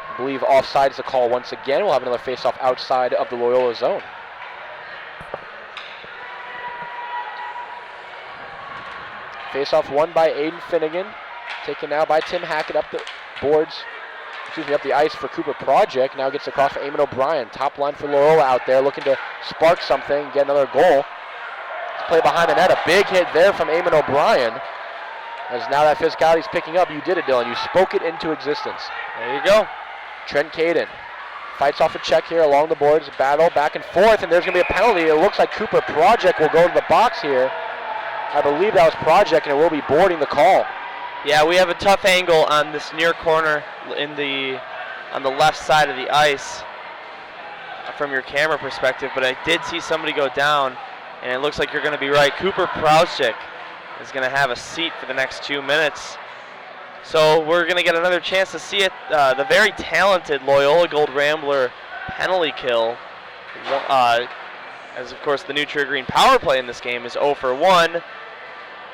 I believe offside is the call once again. We'll have another face-off outside of the Loyola zone. Face-off won by Aiden Finnegan. Taken now by Tim Hackett up the boards. Up the ice for Cooper Project. Now gets across for Eamon O'Brien. Top line for Loyola out there looking to spark something, get another goal. Let's play behind the net. A big hit there from Eamon O'Brien. As now that physicality is picking up, you did it, Dylan. You spoke it into existence. There you go. Trent Caden fights off a check here along the boards. Battle back and forth, and there's going to be a penalty. It looks like Cooper Project will go to the box here. I believe that was Project, and it will be boarding the call. Yeah, we have a tough angle on this near corner on the left side of the ice from your camera perspective, but I did see somebody go down, and it looks like you're going to be right. Cooper Project is going to have a seat for the next 2 minutes. So we're going to get another chance to see it. The very talented Loyola Gold Rambler penalty kill, as of course the new Trigger Green power play in this game is 0 for 1.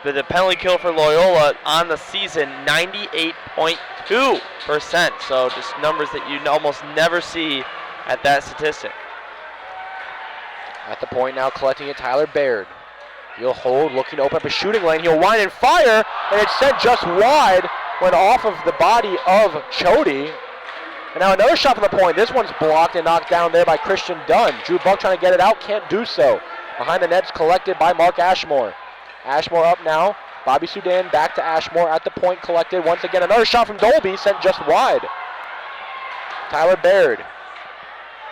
But the penalty kill for Loyola on the season, 98.2%. So just numbers that you almost never see at that statistic. At the point now, collecting it, Tyler Baird. He'll hold, looking to open up a shooting lane. He'll wind and fire, and it's sent just wide, went off of the body of Chody. And now another shot from the point. This one's blocked and knocked down there by Christian Dunn. Drew Buck trying to get it out, can't do so. Behind the net's collected by Mark Ashmore. Ashmore up now. Bobby Sudan back to Ashmore at the point, collected once again. Another shot from Dolby, sent just wide. Tyler Baird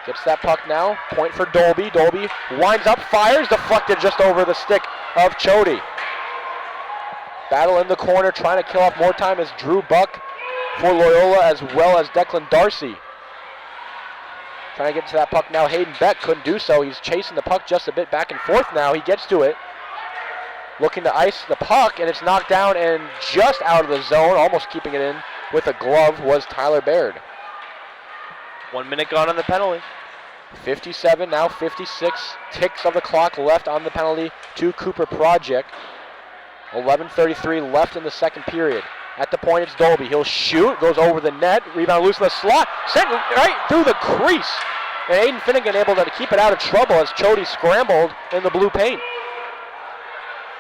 gets that puck now. Point for Dolby. Dolby winds up, fires, deflected just over the stick of Chody. Battle in the corner, trying to kill off more time as Drew Buck for Loyola, as well as Declan Darcy. Trying to get to that puck now. Hayden Beck couldn't do so. He's chasing the puck just a bit back and forth now. He gets to it. Looking to ice the puck, and it's knocked down and just out of the zone, almost keeping it in with a glove, was Tyler Baird. 1 minute gone on the penalty. 57, now 56 ticks of the clock left on the penalty to Cooper Project. 11:33 left in the second period. At the point, it's Dolby. He'll shoot, goes over the net, rebound loose in the slot, sent right through the crease. And Aiden Finnegan able to keep it out of trouble as Chody scrambled in the blue paint.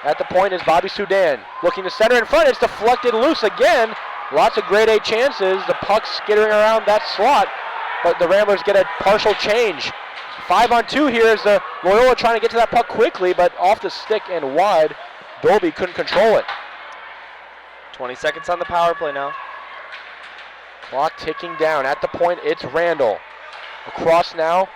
At the point is Bobby Sudan. Looking to center in front. It's deflected loose again. Lots of grade A chances. The puck skittering around that slot. But the Ramblers get a partial change. 5-on-2 here is the Loyola trying to get to that puck quickly, but off the stick and wide. Dolby couldn't control it. 20 seconds on the power play now. Clock ticking down. At the point, it's Randall. Across now.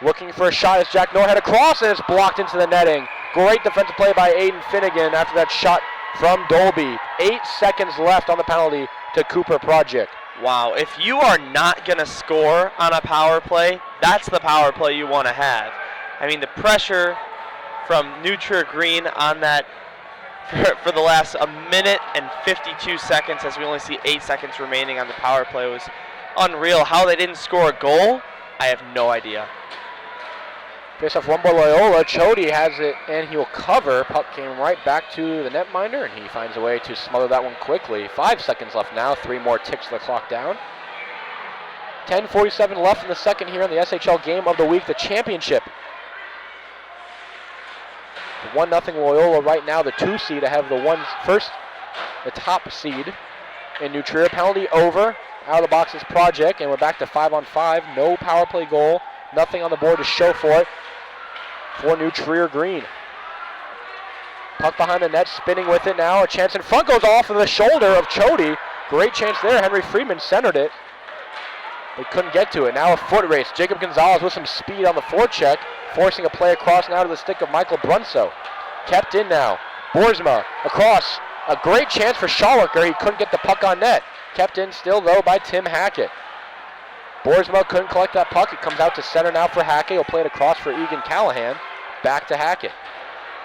Looking for a shot as Jack Norhead across, and it's blocked into the netting. Great defensive play by Aiden Finnegan after that shot from Dolby. 8 seconds left on the penalty to Cooper Project. Wow, if you are not going to score on a power play, that's the power play you want to have. I mean, the pressure from Nutra Green on that for the last 1 minute and 52 seconds, as we only see 8 seconds remaining on the power play, was unreal. How they didn't score a goal, I have no idea. Face off one by Loyola. Chody has it, and he'll cover. Puck came right back to the netminder, and he finds a way to smother that one quickly. 5 seconds left now. 3 more ticks of the clock down. 10:47 left in the second here in the SHL game of the week, the championship. 1-0 Loyola right now, the 2 seed ahead of the top seed in New Trier. Penalty over. Out of the box is Project, and we're back to 5-on-5. No power play goal. Nothing on the board to show for it for New Trier Green. Puck behind the net, spinning with it now. A chance in front, goes off of the shoulder of Chody. Great chance there. Henry Friedman centered it. But couldn't get to it. Now a foot race. Jacob Gonzalez with some speed on the forecheck, forcing a play across now to the stick of Michael Brunso. Kept in now. Boersma across. A great chance for Schalliker. He couldn't get the puck on net. Kept in still, though, by Tim Hackett. Boersma couldn't collect that puck. It comes out to center now for Hackett. He'll play it across for Egan Callahan. Back to Hackett.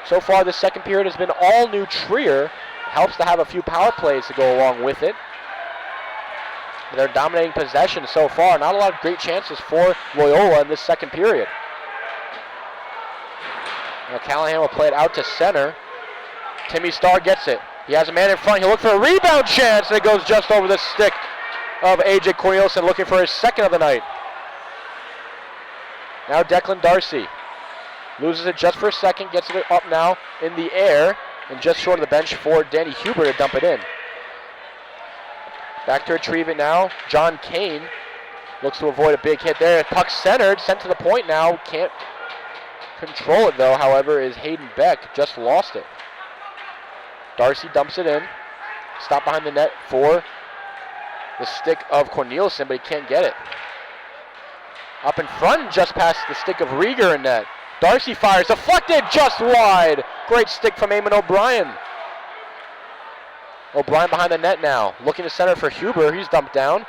So far, this second period has been all New Trier. Helps to have a few power plays to go along with it. They're dominating possession so far. Not a lot of great chances for Loyola in this second period. Now Callahan will play it out to center. Timmy Starr gets it. He has a man in front. He'll look for a rebound chance, and it goes just over the stick of A.J. Corneliuson, looking for his second of the night. Now Declan Darcy loses it just for a second, gets it up now in the air, and just short of the bench for Danny Huber to dump it in. Back to retrieve it now. John Kane looks to avoid a big hit there. Puck centered, sent to the point now. Can't control it though, however, is Hayden Beck. Just lost it. Darcy dumps it in. Stop behind the net for the stick of Corneliuson, but he can't get it. Up in front, just past the stick of Rieger in net. Darcy fires, deflected just wide. Great stick from Eamon O'Brien. O'Brien behind the net now, looking to center for Huber. He's dumped down.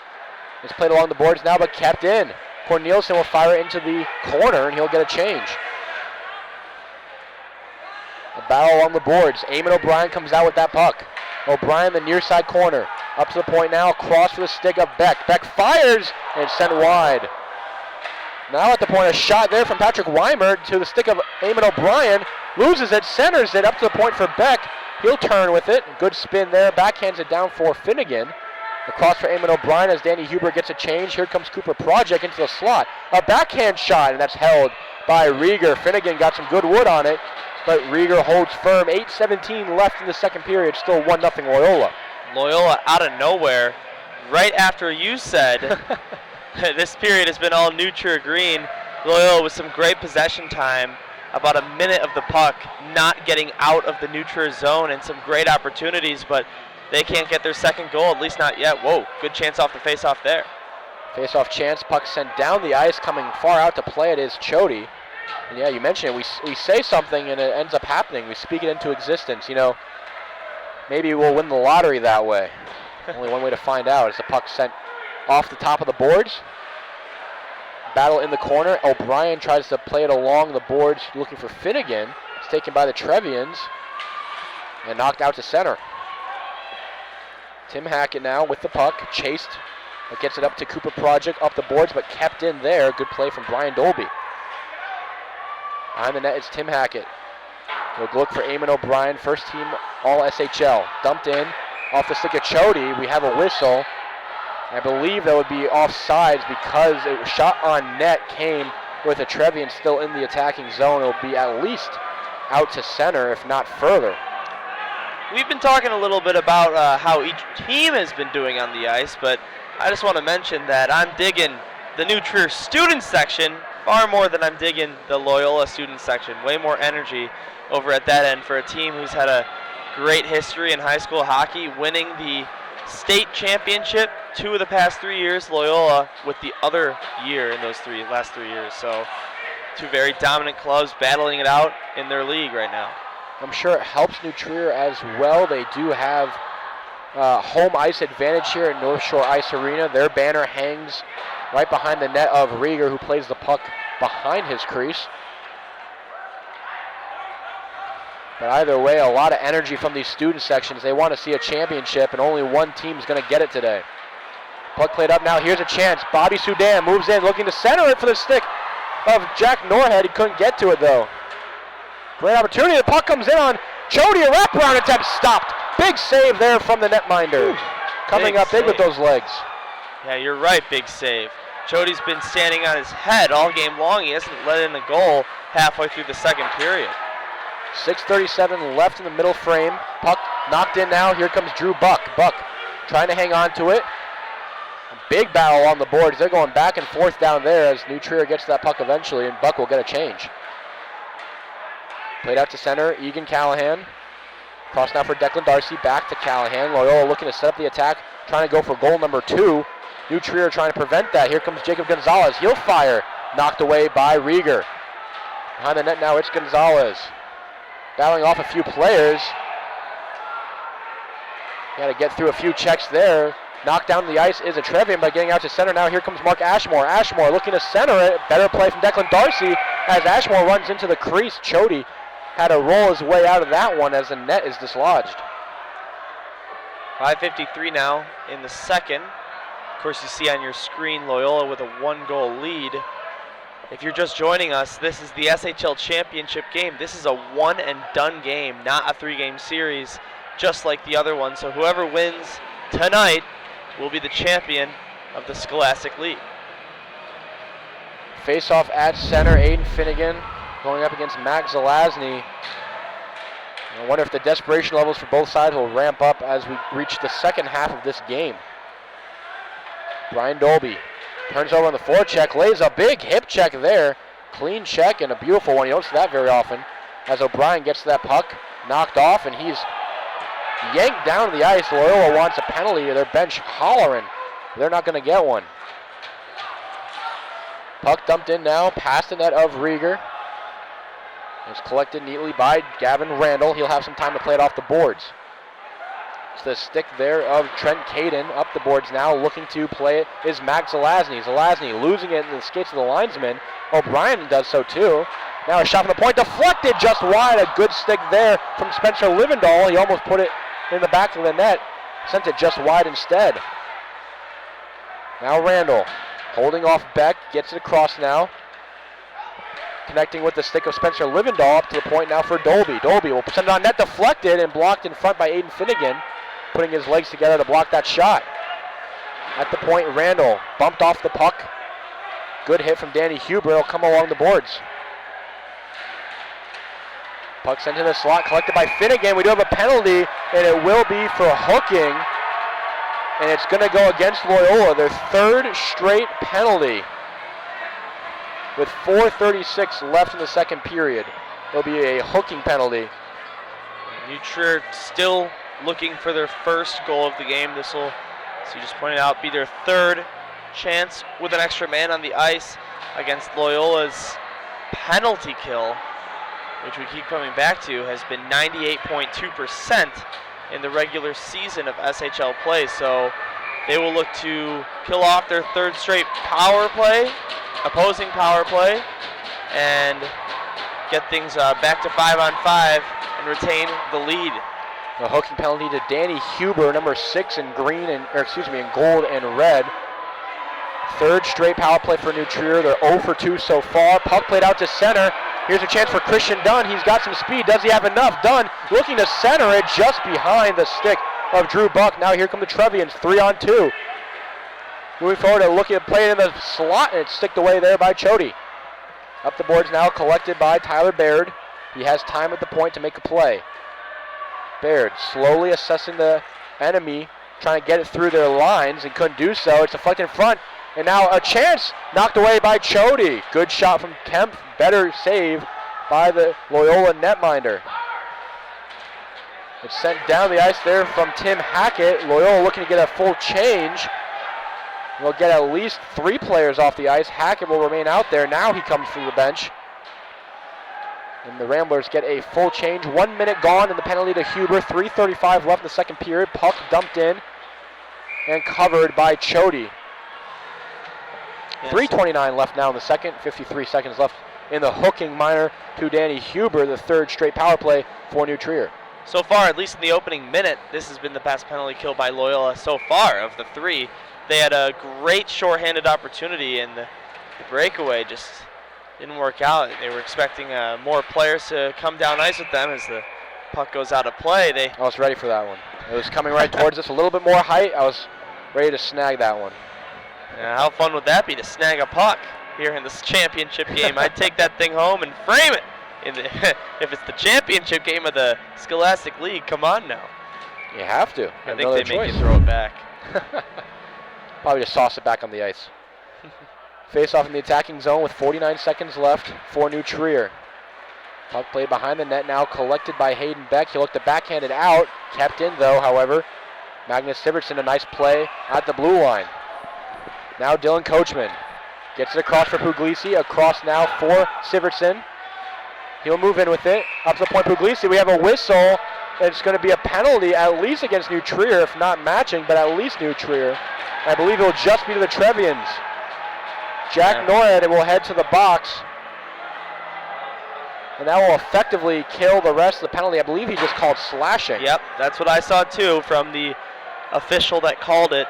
It's played along the boards now, but kept in. Corneliuson will fire it into the corner, and he'll get a change. A battle along the boards. Eamon O'Brien comes out with that puck. O'Brien, the near side corner. Up to the point now, cross for the stick of Beck. Beck fires, and sent wide. Now at the point, a shot there from Patrick Weimer to the stick of Eamon O'Brien. Loses it, centers it up to the point for Beck. He'll turn with it. Good spin there. Backhands it down for Finnegan. Across for Eamon O'Brien as Danny Huber gets a change. Here comes Cooper Project into the slot. A backhand shot, and that's held by Rieger. Finnegan got some good wood on it, but Rieger holds firm. 8:17 left in the second period. Still 1-0 Loyola. Loyola out of nowhere, right after you said this period has been all New Trier Green. Loyola with some great possession time. About a minute of the puck, not getting out of the New Trier zone, and some great opportunities, but they can't get their second goal, at least not yet. Whoa, good chance off the face-off there. Face-off chance, puck sent down the ice, coming far out to play it is Chody. And yeah, you mentioned it, we say something and it ends up happening. We speak it into existence, you know. Maybe we'll win the lottery that way. Only one way to find out is the puck sent off the top of the boards. Battle in the corner. O'Brien tries to play it along the boards looking for Finnegan. It's taken by the Trevians and knocked out to center. Tim Hackett now with the puck, chased, but gets it up to Cooper Project up the boards, but kept in there. Good play from Brian Dolby. Behind the net is Tim Hackett. He'll look for Eamon O'Brien, first team all SHL. Dumped in off the stick of Chody. We have a whistle. I believe that would be offsides because it was shot on net, came with a Trevian still in the attacking zone. It'll be at least out to center, if not further. We've been talking a little bit about how each team has been doing on the ice, but I just want to mention that I'm digging the New Trier student section far more than I'm digging the Loyola student section. Way more energy over at that end for a team who's had a great history in high school hockey, winning the state championship 2 of the past 3 years. Loyola with the other year in those last 3 years. So 2 very dominant clubs battling it out in their league right now. I'm sure it helps New Trier as well. They do have home ice advantage here at North Shore Ice Arena. Their banner hangs right behind the net of Rieger, who plays the puck behind his crease. But either way, a lot of energy from these student sections. They want to see a championship, and only one team's going to get it today. Puck played up now. Here's a chance. Bobby Sudan moves in, looking to center it for the stick of Jack Norhead. He couldn't get to it, though. Great opportunity. The puck comes in on Chody. A wraparound attempt stopped. Big save there from the netminder. Coming up big with those legs. Yeah, you're right. Big save. Chody's been standing on his head all game long. He hasn't let in a goal halfway through the second period. 6:37 left in the middle frame. Puck knocked in now. Here comes Drew Buck. Buck trying to hang on to it. A big battle on the boards. They're going back and forth down there as New Trier gets that puck eventually, and Buck will get a change. Played out to center. Egan Callahan. Cross now for Declan Darcy. Back to Callahan. Loyola looking to set up the attack. Trying to go for goal number 2. New Trier trying to prevent that. Here comes Jacob Gonzalez. He'll fire. Knocked away by Rieger. Behind the net now, it's Gonzalez. Battling off a few players. Got to get through a few checks there. Knocked down the ice is a Trevian by getting out to center. Now here comes Mark Ashmore. Ashmore looking to center it. Better play from Declan Darcy as Ashmore runs into the crease. Chody had to roll his way out of that one as the net is dislodged. 5:53 now in the second. Of course, you see on your screen Loyola with a 1-goal lead. If you're just joining us, this is the SHL championship game. This is a one-and-done game, not a 3-game series, just like the other one. So whoever wins tonight will be the champion of the Scholastic League. Face-off at center, Aiden Finnegan going up against Max Zelazny. I wonder if the desperation levels for both sides will ramp up as we reach the second half of this game. Brian Dolby turns over on the forecheck, lays a big hip check there. Clean check and a beautiful one. You don't see that very often. As O'Brien gets that puck knocked off and he's yanked down to the ice. Loyola wants a penalty. Their bench hollering. They're not going to get one. Puck dumped in now, past the net of Rieger. It's collected neatly by Gavin Randall. He'll have some time to play it off the boards. It's the stick there of Trent Caden. Up the boards now, looking to play it is Max Zelazny. Zelazny losing it in the skates of the linesman. O'Brien does so too. Now a shot from the point, deflected just wide. A good stick there from Spencer Livendahl. He almost put it in the back of the net. Sent it just wide instead. Now Randall holding off Beck. Gets it across now. Connecting with the stick of Spencer Livendahl up to the point now for Dolby. Dolby will send it on net, deflected and blocked in front by Aiden Finnegan, putting his legs together to block that shot. At the point, Randall bumped off the puck. Good hit from Danny Huber. It'll come along the boards. Puck sent in the slot, collected by Finnegan. We do have a penalty, and it will be for hooking. And it's going to go against Loyola, their third straight penalty. With 4:36 left in the second period, there'll be a hooking penalty. New Trier still looking for their first goal of the game. This will, as you just pointed out, be their third chance with an extra man on the ice against Loyola's penalty kill, which we keep coming back to, has been 98.2% in the regular season of SHL play. So they will look to kill off their third straight opposing power play, and get things back to 5-on-5 and retain the lead. A hooking penalty to Danny Huber, number 6 in green in gold and red. Third straight power play for New Trier. They're 0 for 2 so far. Puck played out to center. Here's a chance for Christian Dunn. He's got some speed. Does he have enough? Dunn looking to center it just behind the stick of Drew Buck. Now here come the Trevians, 3-on-2. Moving forward and looking at playing in the slot, and it's sticked away there by Chody. Up the boards now, collected by Tyler Baird. He has time at the point to make a play. Baird slowly assessing the enemy, trying to get it through their lines, and couldn't do so. It's deflected in front, and now a chance knocked away by Chody. Good shot from Kemp, better save by the Loyola netminder. It's sent down the ice there from Tim Hackett. Loyola looking to get a full change. We'll get at least 3 players off the ice. Hackett will remain out there. Now he comes through the bench. And the Ramblers get a full change. 1 minute gone and the penalty to Huber. 3:35 left in the second period. Puck dumped in and covered by Chody. Yes. 3:29 left now in the second. 53 seconds left in the hooking minor to Danny Huber, the third straight power play for New Trier. So far, at least in the opening minute, this has been the best penalty kill by Loyola so far of the 3. They had a great shorthanded opportunity, and the breakaway just didn't work out. They were expecting more players to come down ice with them as the puck goes out of play. I was ready for that one. It was coming right towards us, a little bit more height. I was ready to snag that one. Yeah, how fun would that be to snag a puck here in this championship game? I'd take that thing home and frame it. If it's the championship game of the Scholastic League, come on now. You have to. I think they make you throw it back. Probably just toss it back on the ice. Face off in the attacking zone with 49 seconds left for New Trier. Puck played behind the net now, collected by Hayden Beck. He looked to backhand it out. Kept in though, however. Magnus Sivertson, a nice play at the blue line. Now Dylan Coachman gets it across for Puglisi. Across now for Sivertson. He'll move in with it. Up to the point, Puglisi. We have a whistle. It's going to be a penalty, at least against New Trier, if not matching, but at least New Trier. I believe it'll just be to the Trevians. Jack Norad will head to the box. And that will effectively kill the rest of the penalty. I believe he just called slashing. Yep, that's what I saw too from the official that called it.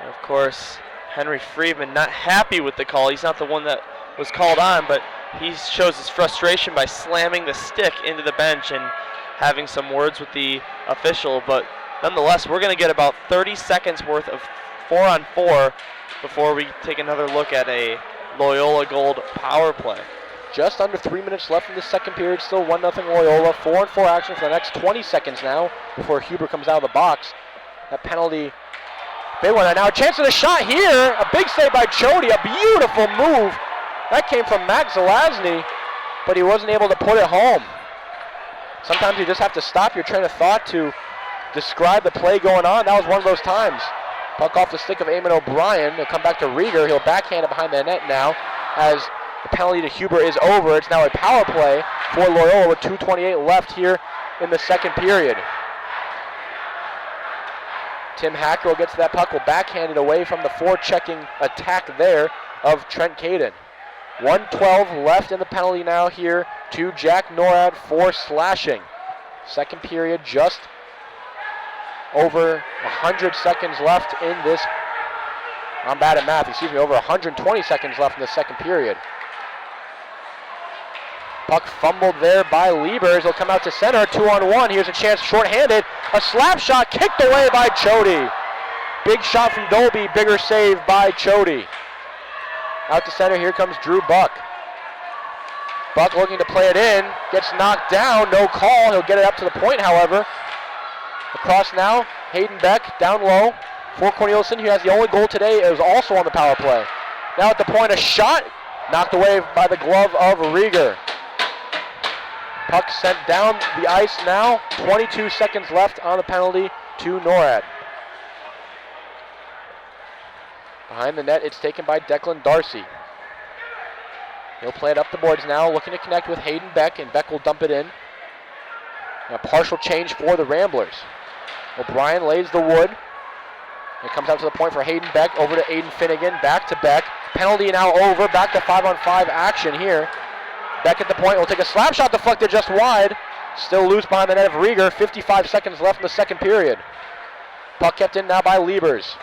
And of course, Henry Friedman not happy with the call. He's not the one that was called on, but he shows his frustration by slamming the stick into the bench and having some words with the official. But nonetheless, we're going to get about 30 seconds worth of 4-on-4 before we take another look at a Loyola Gold power play. Just under 3 minutes left in the second period. Still 1-0 Loyola. 4-on-4 action for the next 20 seconds now before Huber comes out of the box. That penalty, big one. And now a chance at a shot here. A big save by Chody. A beautiful move. That came from Max Zelazny, but he wasn't able to put it home. Sometimes you just have to stop your train of thought to describe the play going on. That was one of those times. Puck off the stick of Eamon O'Brien. He'll come back to Rieger. He'll backhand it behind the net now as the penalty to Huber is over. It's now a power play for Loyola with 2:28 left here in the second period. Tim Hacker will get to that puck. Will backhand it away from the forechecking attack there of Trent Caden. 1:12 left in the penalty now here to Jack Norad for slashing. Second period, just over 100 seconds left in this. I'm bad at math, over 120 seconds left in the second period. Puck fumbled there by Liebers. He'll come out to center, 2-on-1. Here's a chance, shorthanded. A slap shot kicked away by Chody. Big shot from Dolby, bigger save by Chody. Out to center, here comes Drew Buck. Buck looking to play it in, gets knocked down, no call. He'll get it up to the point, however. Across now, Hayden Beck, down low. For Corneliuson, who has the only goal today, is also on the power play. Now at the point, a shot, knocked away by the glove of Rieger. Puck sent down the ice now, 22 seconds left on the penalty to Norad. Behind the net, it's taken by Declan Darcy. He'll play it up the boards now, looking to connect with Hayden Beck, and Beck will dump it in. A partial change for the Ramblers. O'Brien lays the wood. It comes out to the point for Hayden Beck, over to Aiden Finnegan, back to Beck. Penalty now over, back to 5-on-5 action here. Beck at the point will take a slap shot deflected just wide. Still loose behind the net of Rieger, 55 seconds left in the second period. Puck kept in now by Liebers.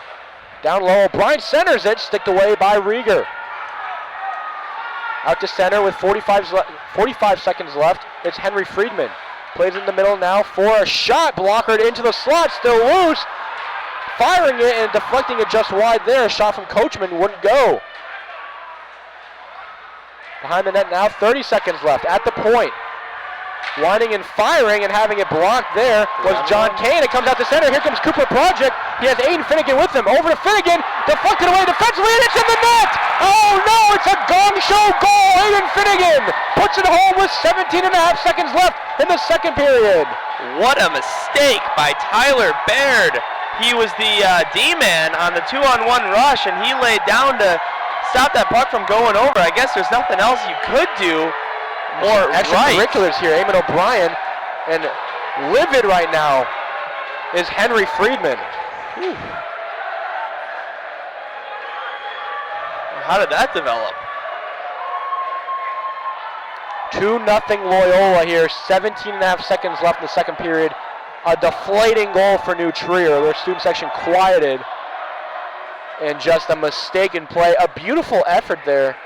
Down low, O'Brien centers it, sticked away by Rieger. Out to center with 45 seconds left, it's Henry Friedman. Plays in the middle now for a shot, blockered into the slot, still loose. Firing it and deflecting it just wide there. A shot from Coachman wouldn't go. Behind the net now, 30 seconds left at the point. Winding and firing and having it blocked there was John Kane. It comes out to center. Here comes Cooper Project. He has Aiden Finnegan with him. Over to Finnegan. Deflected away defensively, and it's in the net! Oh no, it's a gong show goal! Aiden Finnegan puts it home with 17 and a half seconds left in the second period. What a mistake by Tyler Baird. He was the D-man on the 2-on-1 rush, and he laid down to stop that puck from going over. I guess there's nothing else you could do more extracurriculars here. Eamon O'Brien, and livid right now is Henry Friedman. Whew. How did that develop? 2-0 Loyola here. 17 and a half seconds left in the second period. A deflating goal for New Trier. Their student section quieted. And just a mistaken play. A beautiful effort there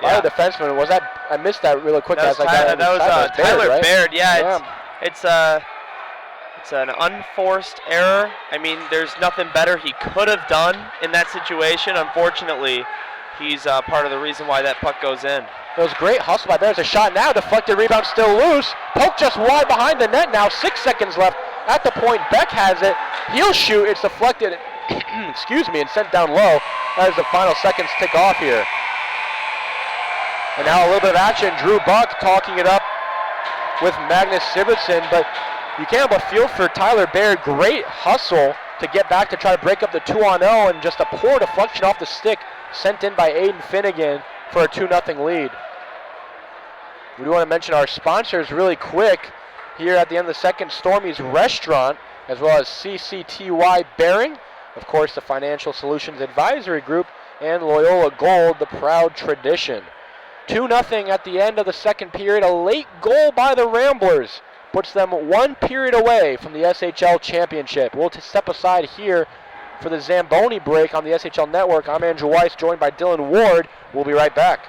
by the defenseman. Was that? I missed that really quick. That was Tyler Baird. Yeah, it's It's an unforced error. I mean, there's nothing better he could have done in that situation. Unfortunately, he's part of the reason why that puck goes in. It was great hustle by There's a shot now, deflected, rebound still loose. Poke just wide behind the net now, 6 seconds left. At the point, Beck has it. He'll shoot, it's deflected, excuse me, and sent down low. As the final seconds tick off here. And now a little bit of action. Drew Buck talking it up with Magnus Sivertsen, but you can't but feel for Tyler Baird. Great hustle to get back to try to break up the 2-on-0, and just a poor deflection off the stick sent in by Aiden Finnegan for a 2-0 lead. We do want to mention our sponsors really quick here at the end of the second. Stormy's Restaurant, as well as CCTY Bearing, of course the Financial Solutions Advisory Group, and Loyola Gold, the proud tradition. 2-0 at the end of the second period. A late goal by the Ramblers puts them 1 period away from the SHL championship. We'll step aside here for the Zamboni break on the SHL Network. I'm Andrew Weiss, joined by Dylan Ward. We'll be right back.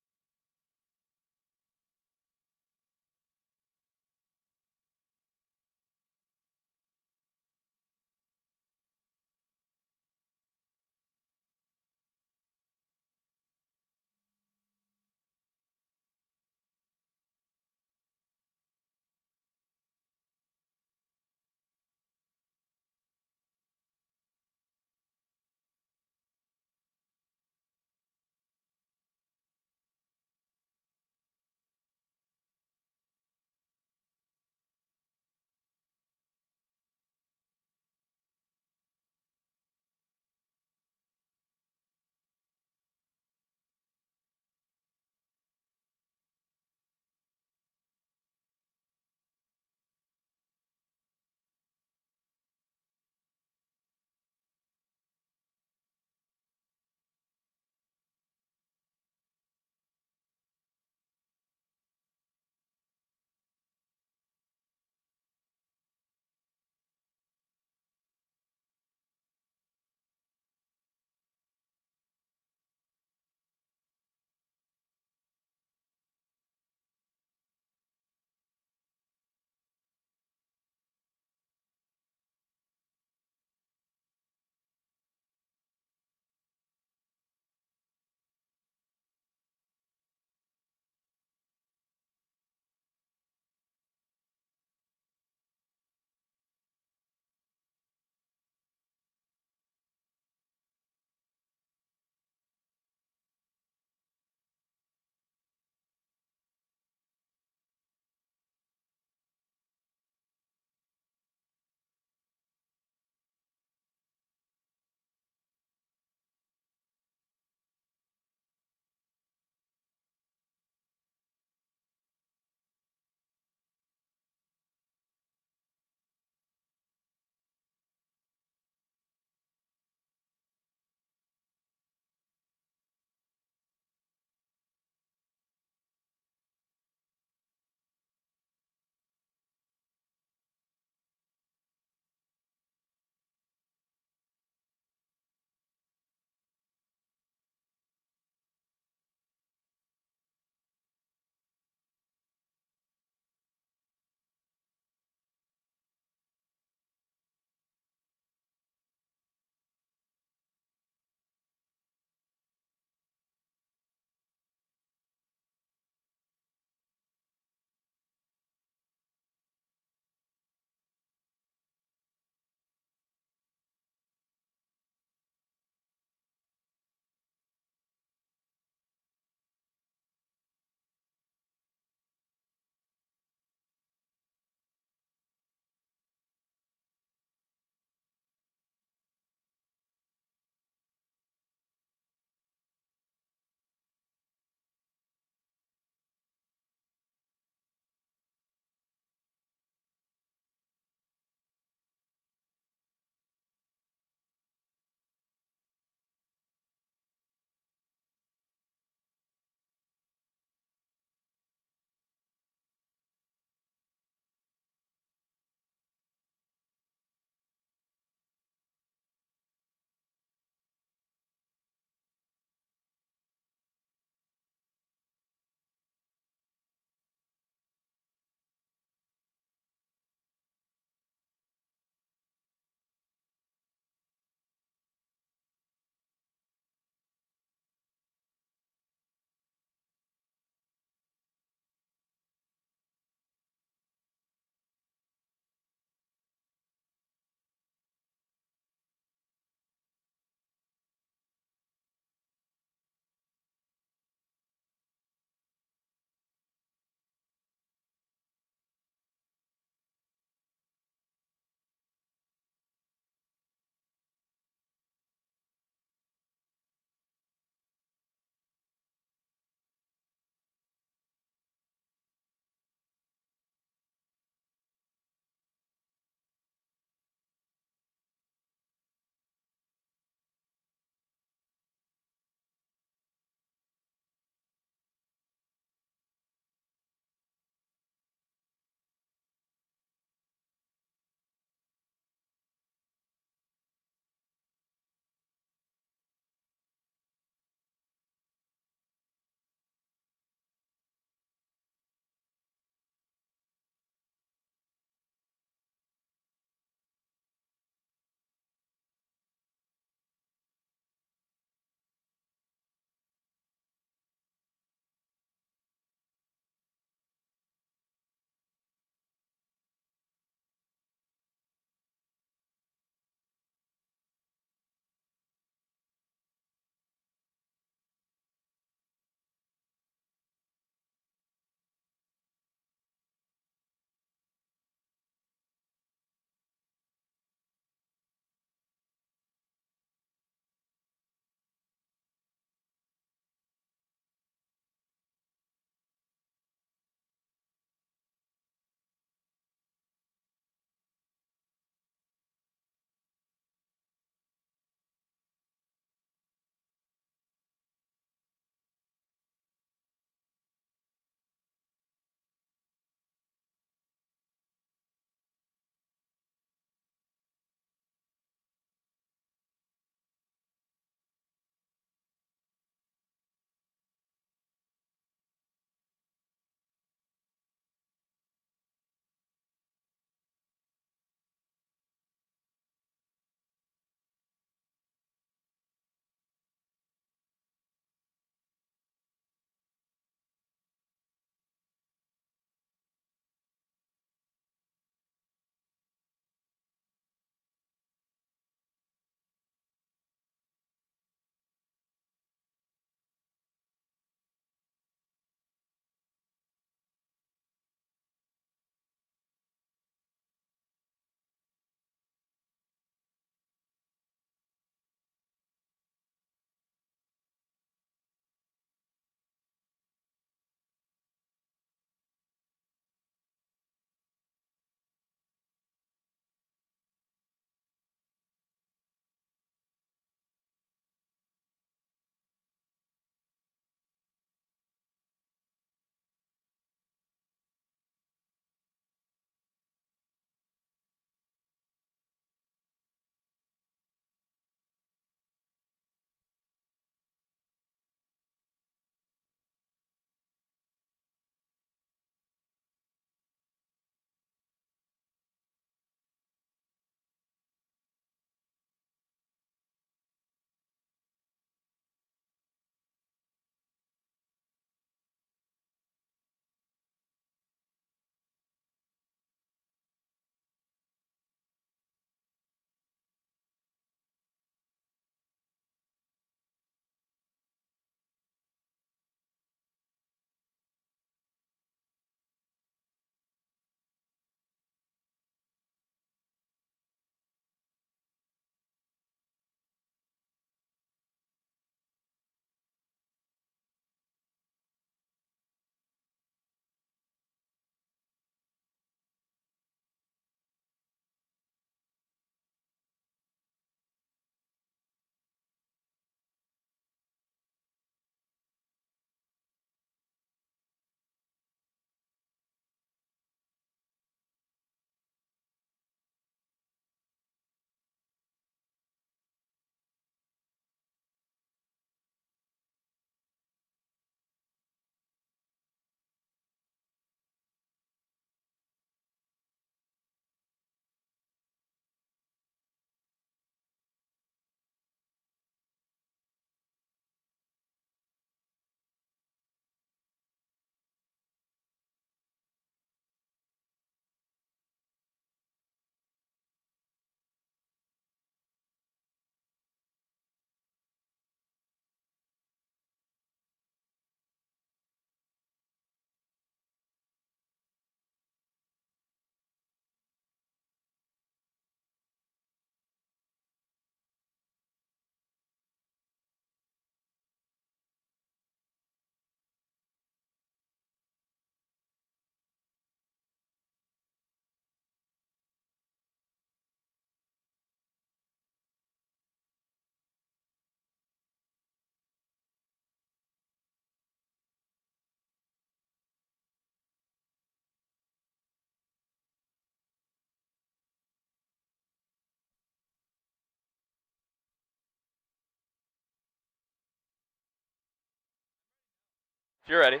If you're ready.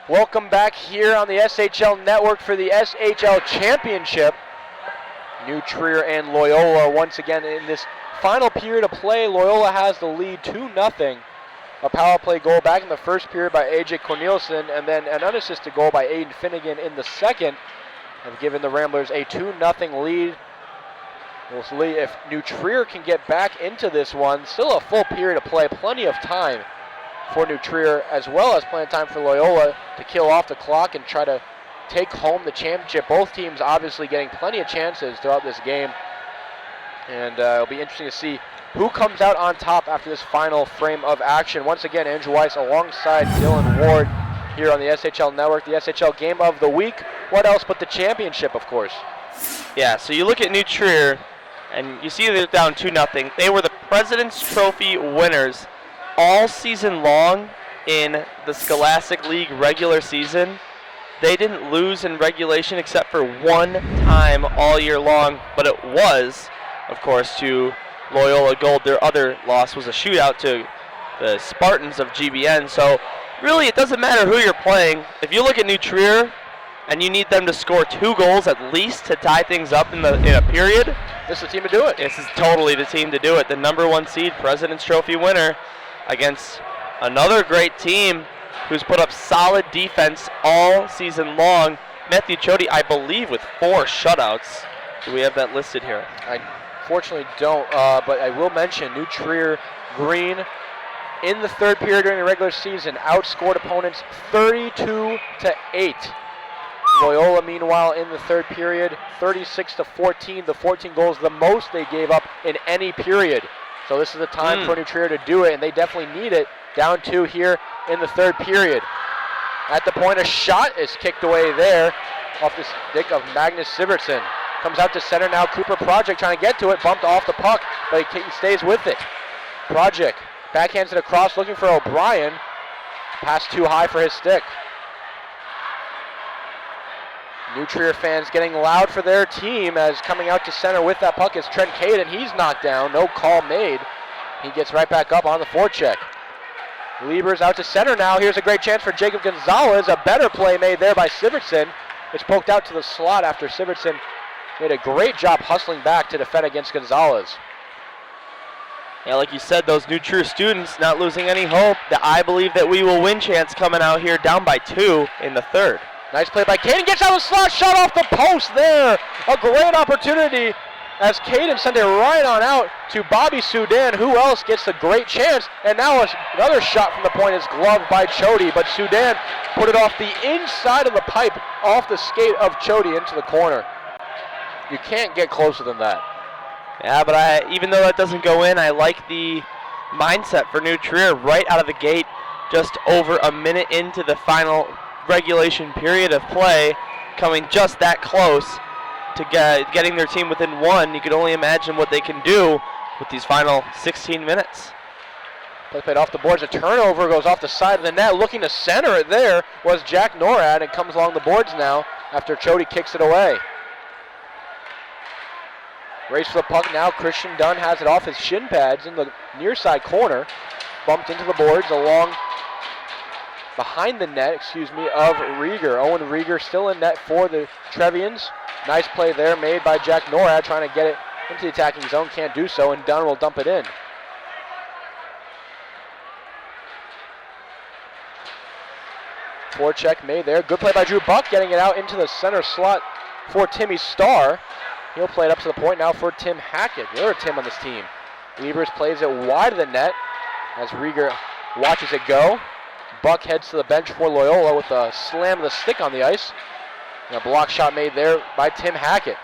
Welcome back here on the SHL Network for the SHL Championship. New Trier and Loyola once again in this final period of play. Loyola has the lead 2-0. A power play goal back in the first period by AJ Corneliuson, and then an unassisted goal by Aiden Finnegan in the second have given the Ramblers a 2-0 lead. We'll see if New Trier can get back into this one. Still a full period of play, plenty of time for New Trier, as well as plenty of time for Loyola to kill off the clock and try to take home the championship. Both teams obviously getting plenty of chances throughout this game. And it'll be interesting to see who comes out on top after this final frame of action. Once again, Andrew Weiss alongside Dylan Ward here on the SHL Network, the SHL Game of the Week. What else but the championship, of course. Yeah, so you look at New Trier, and you see they're down 2-0. They were the President's Trophy winners all season long in the Scholastic League regular season. They didn't lose in regulation except for one time all year long, but it was, of course, to Loyola Gold. Their other loss was a shootout to the Spartans of GBN. So really, it doesn't matter who you're playing. If you look at New Trier and you need them to score 2 goals at least to tie things up in a period, this is the team to do it. This is totally the team to do it. The #1 seed, President's Trophy winner, against another great team who's put up solid defense all season long. Matthew Chody, I believe, with 4 shutouts. Do we have that listed here? I fortunately don't, but I will mention New Trier Green in the third period during the regular season outscored opponents 32-8. Loyola, meanwhile, in the third period, 36-14. The 14 goals, the most they gave up in any period. So this is the time for New Trier to do it, and they definitely need it. Down 2 here in the third period. At the point, a shot is kicked away there off the stick of Magnus Sivertson. Comes out to center now. Cooper Project trying to get to it, bumped off the puck, but he stays with it. Project backhands it across, looking for O'Brien. Pass too high for his stick. New Trier fans getting loud for their team as coming out to center with that puck is Trent Caden. He's knocked down, no call made. He gets right back up on the forecheck. Lieber's out to center now. Here's a great chance for Jacob Gonzalez. A better play made there by Sivertson. It's poked out to the slot after Sivertson made a great job hustling back to defend against Gonzalez. Yeah, like you said, those New Trier students not losing any hope. The I believe that we will win chance coming out here down by 2 in the third. Nice play by Caden, gets out of the slot, shot off the post there. A great opportunity as Caden sent it right on out to Bobby Sudan. Who else gets the great chance? And now another shot from the point is gloved by Chody, but Sudan put it off the inside of the pipe, off the skate of Chody into the corner. You can't get closer than that. Yeah, but even though that doesn't go in, I like the mindset for New Trier right out of the gate, just over a minute into the final regulation period of play, coming just that close to getting their team within 1. You can only imagine what they can do with these final 16 minutes. Play played off the boards, a turnover goes off the side of the net. Looking to center it there was Jack Norad, and comes along the boards now after Chody kicks it away. Race for the puck now. Christian Dunn has it off his shin pads in the near side corner. Bumped into the boards behind the net, of Rieger. Owen Rieger still in net for the Trevians. Nice play there made by Jack Norad, trying to get it into the attacking zone. Can't do so, and Dunn will dump it in. Forecheck made there. Good play by Drew Buck, getting it out into the center slot for Timmy Starr. He'll play it up to the point now for Tim Hackett, the other Tim on this team. Liebers plays it wide of the net as Rieger watches it go. Buck heads to the bench for Loyola with a slam of the stick on the ice. And a block shot made there by Tim Hackett.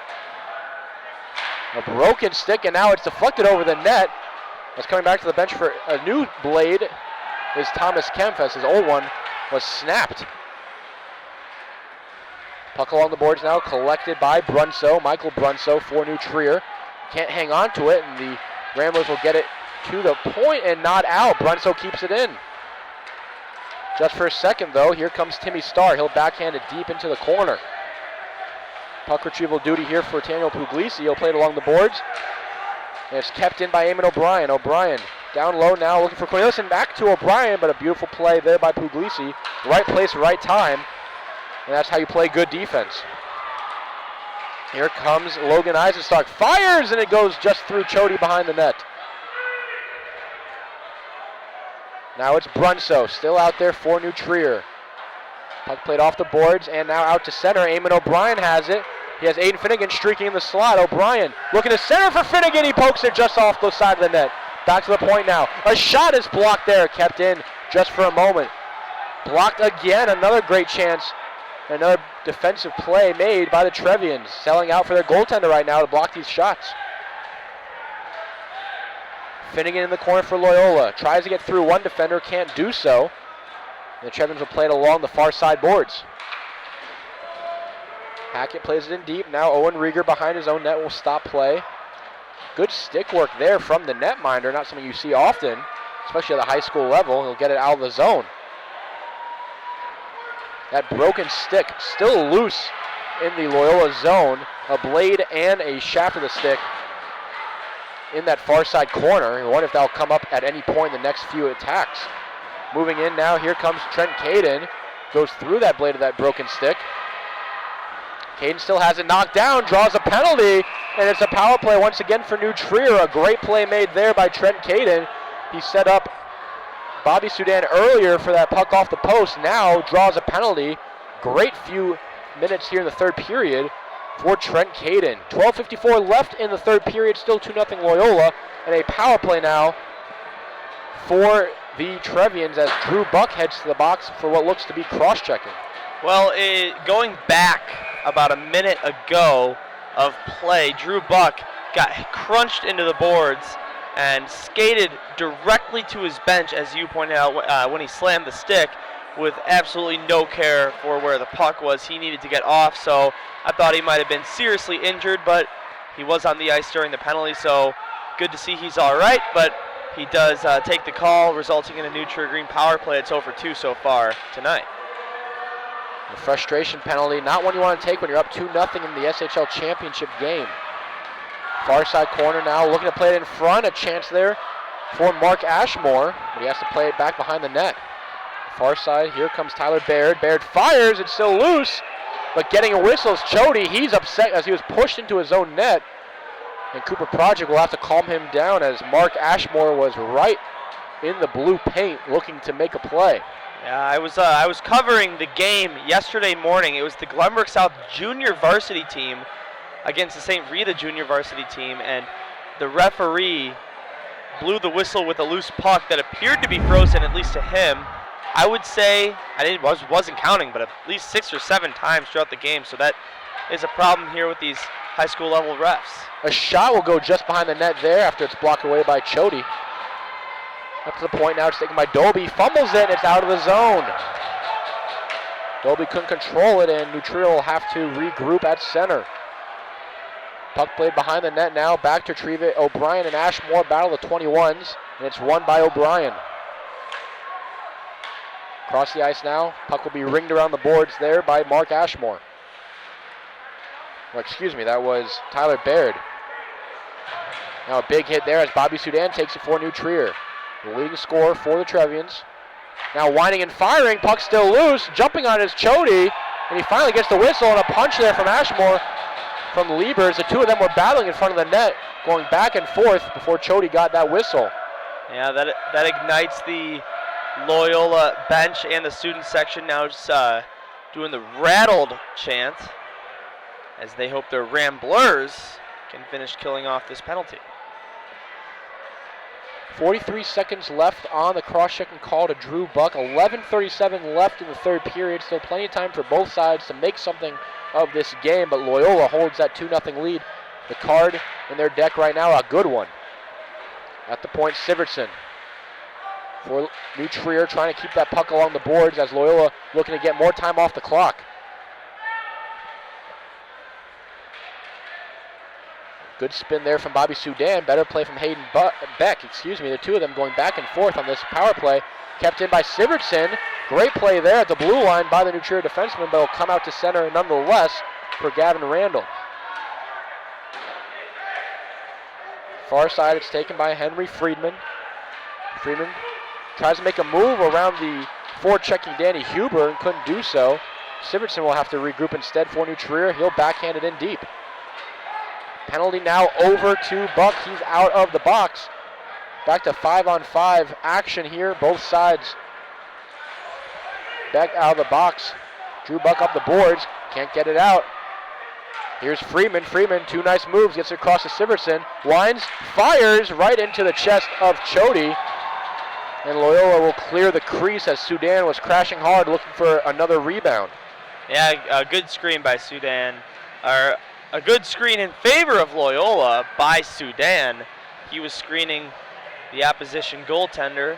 A broken stick, and now it's deflected over the net. That's coming back to the bench for a new blade is Thomas Kempf, as his old one was snapped. Puck along the boards now, collected by Brunso, Michael Brunso for New Trier. Can't hang on to it, and the Ramblers will get it to the point and not out. Brunso keeps it in. Just for a second, though, here comes Timmy Starr. He'll backhand it deep into the corner. Puck retrieval duty here for Daniel Puglisi. He'll play it along the boards. And it's kept in by Eamon O'Brien. O'Brien Down low now, looking for Cornelius, back to O'Brien, but a beautiful play there by Puglisi. Right place, right time, and that's how you play good defense. Here comes Logan Eisenstark, fires, and it goes just through Chody behind the net. Now it's Brunso, still out there for New Trier. Puck played off the boards, and now out to center. Eamon O'Brien has it. He has Aiden Finnegan streaking in the slot. O'Brien looking to center for Finnegan. He pokes it just off the side of the net. Back to the point now. A shot is blocked there, kept in just for a moment. Blocked again, another great chance. Another defensive play made by the Trevians, selling out for their goaltender right now to block these shots. Finnegan in the corner for Loyola. Tries to get through one defender, can't do so. And the Trevians will play it along the far side boards. Hackett plays it in deep. Now Owen Rieger behind his own net will stop play. Good stick work there from the netminder, not something you see often, especially at the high school level. He'll get it out of the zone. That broken stick still loose in the Loyola zone. A blade and a shaft of the stick in that far side corner. I wonder if that'll come up at any point in the next few attacks. Moving in now, here comes Trent Caden. Goes through that blade of that broken stick. Caden still has it knocked down, draws a penalty, and it's a power play once again for New Trier. A great play made there by Trent Caden. He set up Bobby Sudan earlier for that puck off the post, now draws a penalty. Great few minutes here in the third period for Trent Caden. 12:54 left in the third period, still 2-0 Loyola, and a power play now for the Trevians as Drew Buck heads to the box for what looks to be cross-checking. Well, going back about a minute ago of play, Drew Buck got crunched into the boards and skated directly to his bench, as you pointed out, when he slammed the stick, with absolutely no care for where the puck was. He needed to get off, so I thought he might have been seriously injured, but he was on the ice during the penalty, so good to see he's all right, but he does take the call, resulting in a New Trier Green power play. It's 0-for-2 so far tonight. A frustration penalty, not one you want to take when you're up 2-0 in the SHL championship game. Far side corner now, looking to play it in front. A chance there for Mark Ashmore, but he has to play it back behind the net. Far side, here comes Tyler Baird. Baird fires, it's still loose, but getting a whistle is Chody. He's upset as he was pushed into his own net, and Cooper Project will have to calm him down as Mark Ashmore was right in the blue paint looking to make a play. Yeah, I was covering the game yesterday morning. It was the Glenbrook South junior varsity team against the St. Rita junior varsity team, and the referee blew the whistle with a loose puck that appeared to be frozen, at least to him. I would say, wasn't counting, but at least 6 or 7 times throughout the game, so that is a problem here with these high school level refs. A shot will go just behind the net there after it's blocked away by Chody. Up to the point now, it's taken by Doby, fumbles it, and it's out of the zone. Doby couldn't control it, and New Trier will have to regroup at center. Puck played behind the net now, back to retrieve it. O'Brien and Ashmore battle the 21s, and it's won by O'Brien. Across the ice now, puck will be ringed around the boards there by Mark Ashmore. Well, excuse me, that was Tyler Baird. Now a big hit there as Bobby Sudan takes it for New Trier. The leading scorer for the Trevians. Now winding and firing, puck still loose, jumping on his Chody, and he finally gets the whistle, and a punch there from Ashmore from Liebers. The two of them were battling in front of the net, going back and forth before Chody got that whistle. Yeah, that ignites the Loyola bench and the student section now just doing the rattled chant as they hope their Ramblers can finish killing off this penalty. 43 seconds left on the cross-checking call to Drew Buck. 11:37 left in the third period. Still plenty of time for both sides to make something of this game, but Loyola holds that 2-0 lead. The card in their deck right now, a good one. At the point, Sivertson for New Trier, trying to keep that puck along the boards as Loyola looking to get more time off the clock. Good spin there from Bobby Sudan. Better play from Hayden Beck. The two of them going back and forth on this power play. Kept in by Sivertson. Great play there at the blue line by the New Trier defenseman, but will come out to center nonetheless for Gavin Randall. Far side, it's taken by Henry Friedman. Freeman tries to make a move around the forechecking Danny Huber and couldn't do so. Sivertson will have to regroup instead for New Trier. He'll backhand it in deep. Penalty now over to Buck. He's out of the box. Back to 5-on-5 action here. Both sides back out of the box. Drew Buck up the boards. Can't get it out. Here's Freeman. Freeman, 2 nice moves. Gets it across to Sivertson. Winds, fires right into the chest of Chody. And Loyola will clear the crease as Sudan was crashing hard looking for another rebound. Yeah, a good screen by Sudan. Or a good screen in favor of Loyola by Sudan. He was screening the opposition goaltender,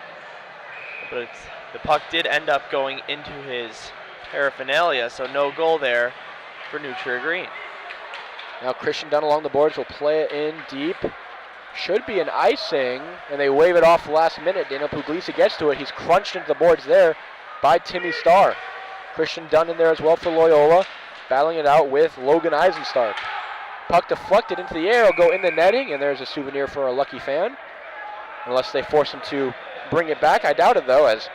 but the puck did end up going into his paraphernalia, so no goal there for New Trier Green. Now Christian Dunn along the boards will play it in deep. Should be an icing, and they wave it off last minute. Daniel Puglisi gets to it. He's crunched into the boards there by Timmy Starr. Christian Dunn in there as well for Loyola, battling it out with Logan Eisenstark. Puck deflected into the air, will go in the netting, and there's a souvenir for a lucky fan. Unless they force him to bring it back. I doubt it, though, as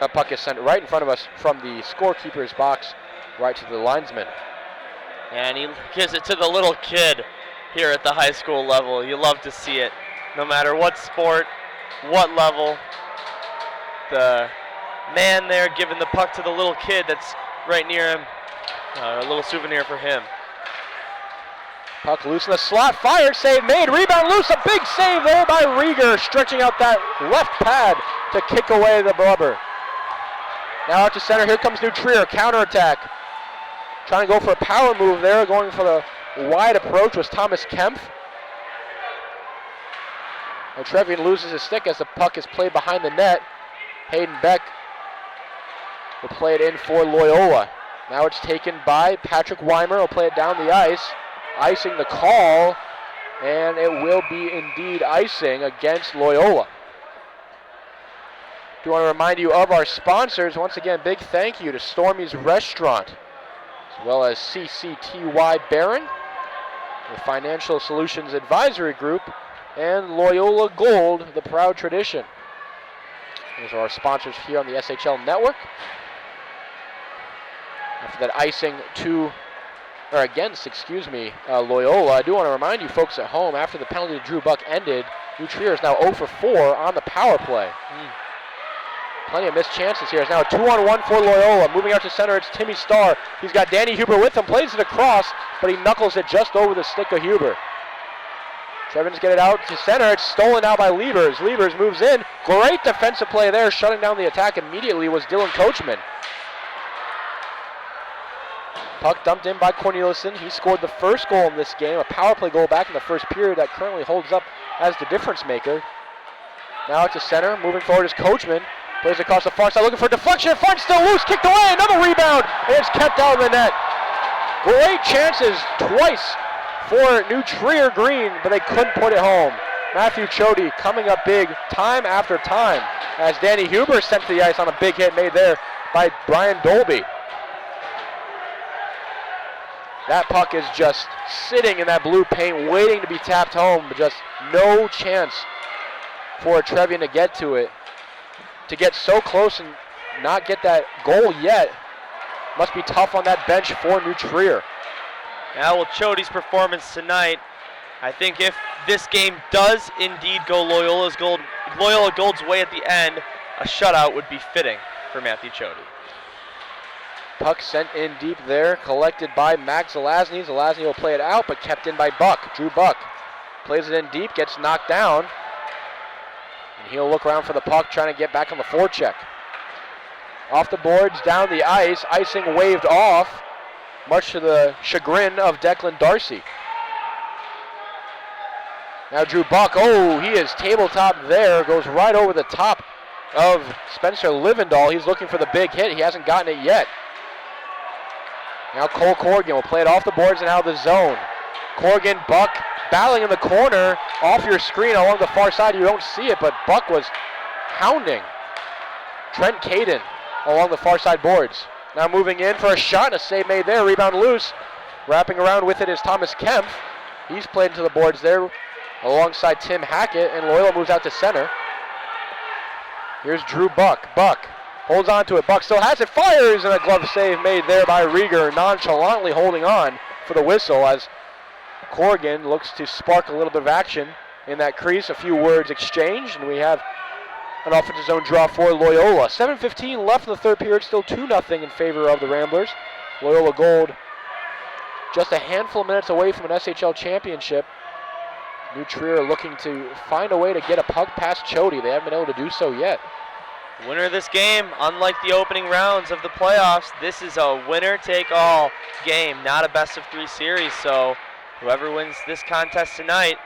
a puck is sent right in front of us from the scorekeeper's box right to the linesman. And he gives it to the little kid here at the high school level. You love to see it, no matter what sport, what level. The man there giving the puck to the little kid that's right near him. A little souvenir for him. Puck loose in the slot, fired, save made, rebound loose, a big save there by Rieger, stretching out that left pad to kick away the rubber. Now out to center, here comes New Trier, counterattack. Trying to go for a power move there, going for the wide approach was Thomas Kempf. Now Trevian loses his stick as the puck is played behind the net. Hayden Beck will play it in for Loyola. Now it's taken by Patrick Weimer, will play it down the ice. Icing the call, and it will be indeed icing against Loyola. Do want to remind you of our sponsors. Once again, big thank you to Stormy's Restaurant, as well as CCTY Barron, the Financial Solutions Advisory Group, and Loyola Gold, the proud tradition. Those are our sponsors here on the SHL Network. After that icing against Loyola, I do want to remind you folks at home, after the penalty to Drew Buck ended, New Trier is now 0 for 4 on the power play. Plenty of missed chances here. It's now a 2-on-1 for Loyola. Moving out to center, it's Timmy Starr. He's got Danny Huber with him, plays it across, but he knuckles it just over the stick of Huber. Trevins get it out to center. It's stolen now by Liebers. Liebers moves in. Great defensive play there. Shutting down the attack immediately was Dylan Coachman. Puck dumped in by Corneliuson. He scored the first goal in this game, a power play goal back in the first period that currently holds up as the difference maker. Now out to center. Moving forward is Coachman. Plays across the far side, looking for deflection. Front still loose, kicked away. Another rebound, and it's kept out of the net. Great chances twice for New Trier Green, but they couldn't put it home. Matthew Chody coming up big time after time as Danny Huber sent to the ice on a big hit made there by Brian Dolby. That puck is just sitting in that blue paint, waiting to be tapped home, but just no chance for Trevian to get to it. To get so close and not get that goal yet must be tough on that bench for New Trier. Now with Chody's performance tonight, I think if this game does indeed go Loyola Gold's way at the end, a shutout would be fitting for Matthew Chody. Puck sent in deep there, collected by Max Zelazny. Zelazny will play it out, but kept in by Buck. Drew Buck plays it in deep, gets knocked down. And he'll look around for the puck, trying to get back on the forecheck. Off the boards, down the ice, icing waved off, much to the chagrin of Declan Darcy. Now Drew Buck, he is tabletop there, goes right over the top of Spencer Livendahl. He's looking for the big hit, he hasn't gotten it yet. Now Cole Corrigan will play it off the boards and out of the zone. Corrigan, Buck, battling in the corner, off your screen along the far side. You don't see it, but Buck was hounding Trent Caden along the far side boards. Now moving in for a shot, and a save made there, rebound loose. Wrapping around with it is Thomas Kempf. He's played into the boards there alongside Tim Hackett, and Loyola moves out to center. Here's Drew Buck. Buck holds on to it. Buck still has it. Fires, and a glove save made there by Rieger, nonchalantly holding on for the whistle as Corrigan looks to spark a little bit of action in that crease. A few words exchanged, and we have an offensive zone draw for Loyola. 7:15 left in the third period, still 2-0 in favor of the Ramblers. Loyola Gold just a handful of minutes away from an SHL championship. New Trier looking to find a way to get a puck past Chody. They haven't been able to do so yet. Winner of this game, unlike the opening rounds of the playoffs, this is a winner-take-all game, not a best-of-3 series. So whoever wins this contest tonight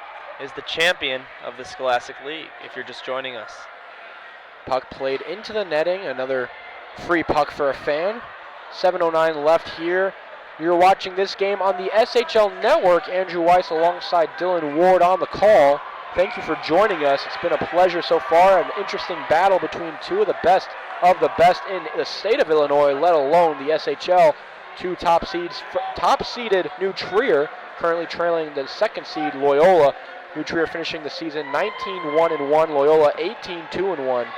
is the champion of the Scholastic League, if you're just joining us. Puck played into the netting, another free puck for a fan. 7:09 left here. You're watching this game on the SHL Network. Andrew Weiss alongside Dylan Ward on the call. Thank you for joining us. It's been a pleasure so far. An interesting battle between two of the best in the state of Illinois, let alone the SHL. Two top-seeded New Trier, currently trailing the second seed Loyola. New Trier finishing the season 19-1-1. Loyola 18-2-1.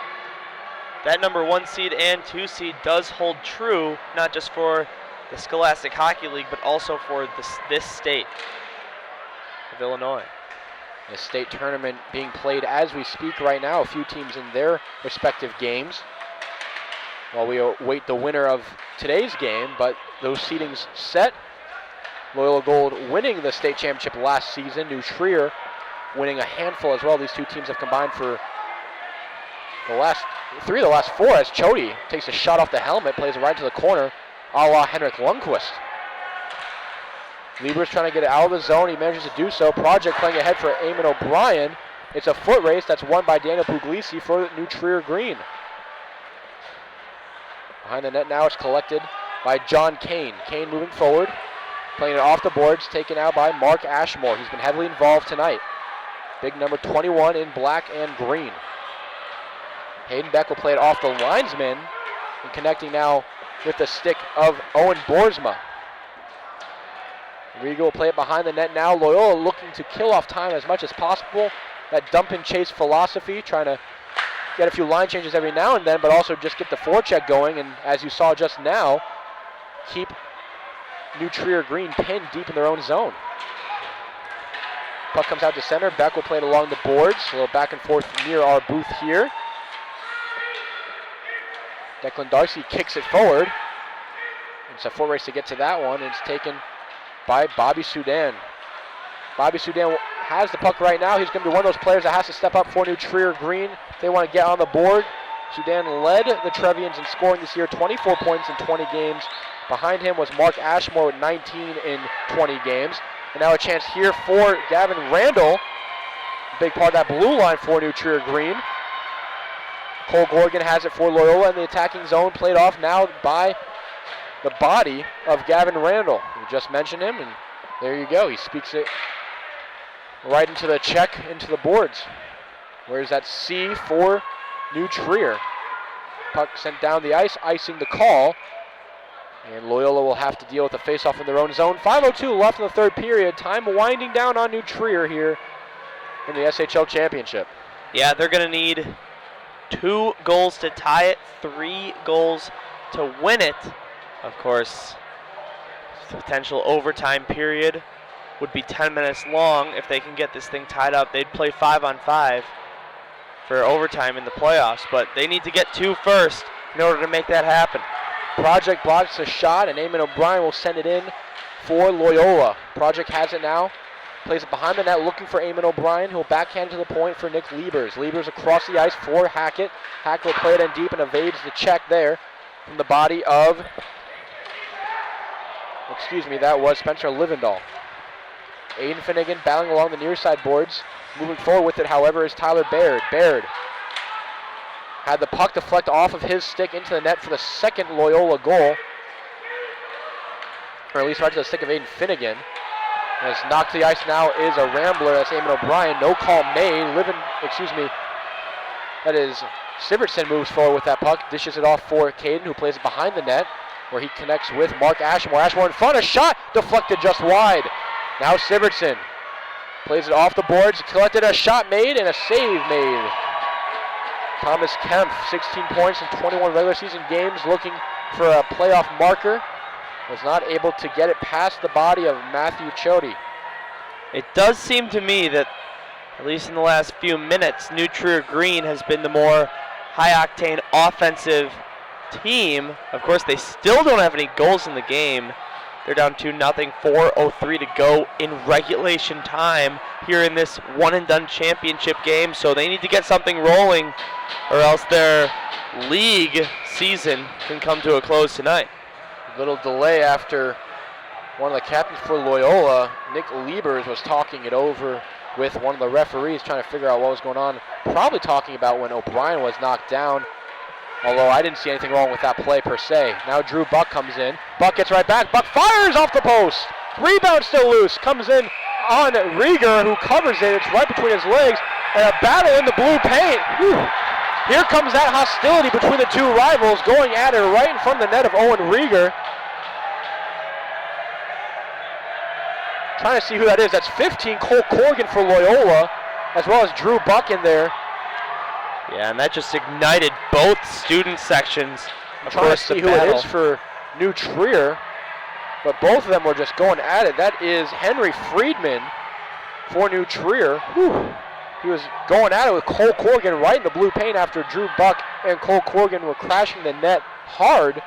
That number 1 seed and 2 seed does hold true, not just for the Scholastic Hockey League, but also for this state of Illinois. The state tournament being played as we speak right now. A few teams in their respective games while we await the winner of today's game, but those seedings set. Loyola Gold winning the state championship last season. New Trier winning a handful as well. These two teams have combined for the last 3 of the last 4 as Chody takes a shot off the helmet, plays it right to the corner, a la Henrik Lundqvist. Lieber's trying to get it out of the zone. He manages to do so. Project playing ahead for Eamon O'Brien. It's a foot race that's won by Daniel Puglisi for New Trier Green. Behind the net now it's collected by John Kane. Kane moving forward, playing it off the boards, taken out by Mark Ashmore. He's been heavily involved tonight. Big number 21 in black and green. Hayden Beck will play it off the linesman and connecting now with the stick of Owen Boersma. Rigo will play it behind the net now. Loyola looking to kill off time as much as possible. That dump and chase philosophy, trying to get a few line changes every now and then, but also just get the forecheck going, and as you saw just now, keep New Trier Green pinned deep in their own zone. Puck comes out to center. Beck will play it along the boards. A little back and forth near our booth here. Declan Darcy kicks it forward. It's a foot race to get to that one. It's taken by Bobby Sudan. Bobby Sudan has the puck right now. He's going to be one of those players that has to step up for New Trier Green if they want to get on the board. Sudan led the Trevians in scoring this year, 24 points in 20 games. Behind him was Mark Ashmore with 19 in 20 games. And now a chance here for Gavin Randall. Big part of that blue line for New Trier Green. Cole Gorgon has it for Loyola in the attacking zone, played off now by the body of Gavin Randall. We just mentioned him, and there you go. He speaks it right into the check, into the boards. Where's that C for New Trier? Puck sent down the ice, icing the call. And Loyola will have to deal with the faceoff in their own zone. 5:02 left in the third period. Time winding down on New Trier here in the SHL Championship. Yeah, they're going to need 2 goals to tie it, 3 goals to win it. Of course, the potential overtime period would be 10 minutes long. If they can get this thing tied up, they'd play 5-on-5 for overtime in the playoffs, but they need to get 2 first in order to make that happen. Project blocks a shot, and Eamon O'Brien will send it in for Loyola. Project has it now. Plays it behind the net, looking for Eamon O'Brien, who will backhand to the point for Nick Liebers. Liebers across the ice for Hackett. Hackett will play it in deep and evades the check there from the body of, that was Spencer Livendahl. Aiden Finnegan battling along the near side boards. Moving forward with it, however, is Tyler Baird. Baird had the puck deflect off of his stick into the net for the second Loyola goal. Or at least right to the stick of Aiden Finnegan. As knocked to the ice now is a Rambler. That's Eamon O'Brien. No call made. That is Sivertson moves forward with that puck. Dishes it off for Caden, who plays it behind the net, where he connects with Mark Ashmore. Ashmore in front. A shot deflected just wide. Now Sivertson plays it off the boards. Collected, a shot made, and a save made Thomas Kempf, 16 points in 21 regular season games, looking for a playoff marker. Was not able to get it past the body of Matthew Chody. It does seem to me that, at least in the last few minutes, New Trier Green has been the more high-octane offensive team. Of course, they still don't have any goals in the game. They're down 2-0, 4:03 to go in regulation time here in this one-and-done championship game. So they need to get something rolling, or else their league season can come to a close tonight. A little delay after one of the captains for Loyola, Nick Liebers, was talking it over with one of the referees, trying to figure out what was going on. Probably talking about when O'Brien was knocked down, although I didn't see anything wrong with that play per se. Now Drew Buck comes in. Buck gets right back. Buck fires off the post. Rebound still loose. Comes in on Rieger, who covers it. It's right between his legs. And a battle in the blue paint. Whew. Here comes that hostility between the two rivals, going at it right in front of the net of Owen Rieger. Trying to see who that is. That's 15, Cole Corrigan for Loyola, as well as Drew Buck in there. Yeah, and that just ignited both student sections. I'm trying to see who it is for New Trier, but both of them were just going at it. That is Henry Friedman for New Trier. Whew. He was going at it with Cole Corrigan right in the blue paint after Drew Buck and Cole Corrigan were crashing the net hard.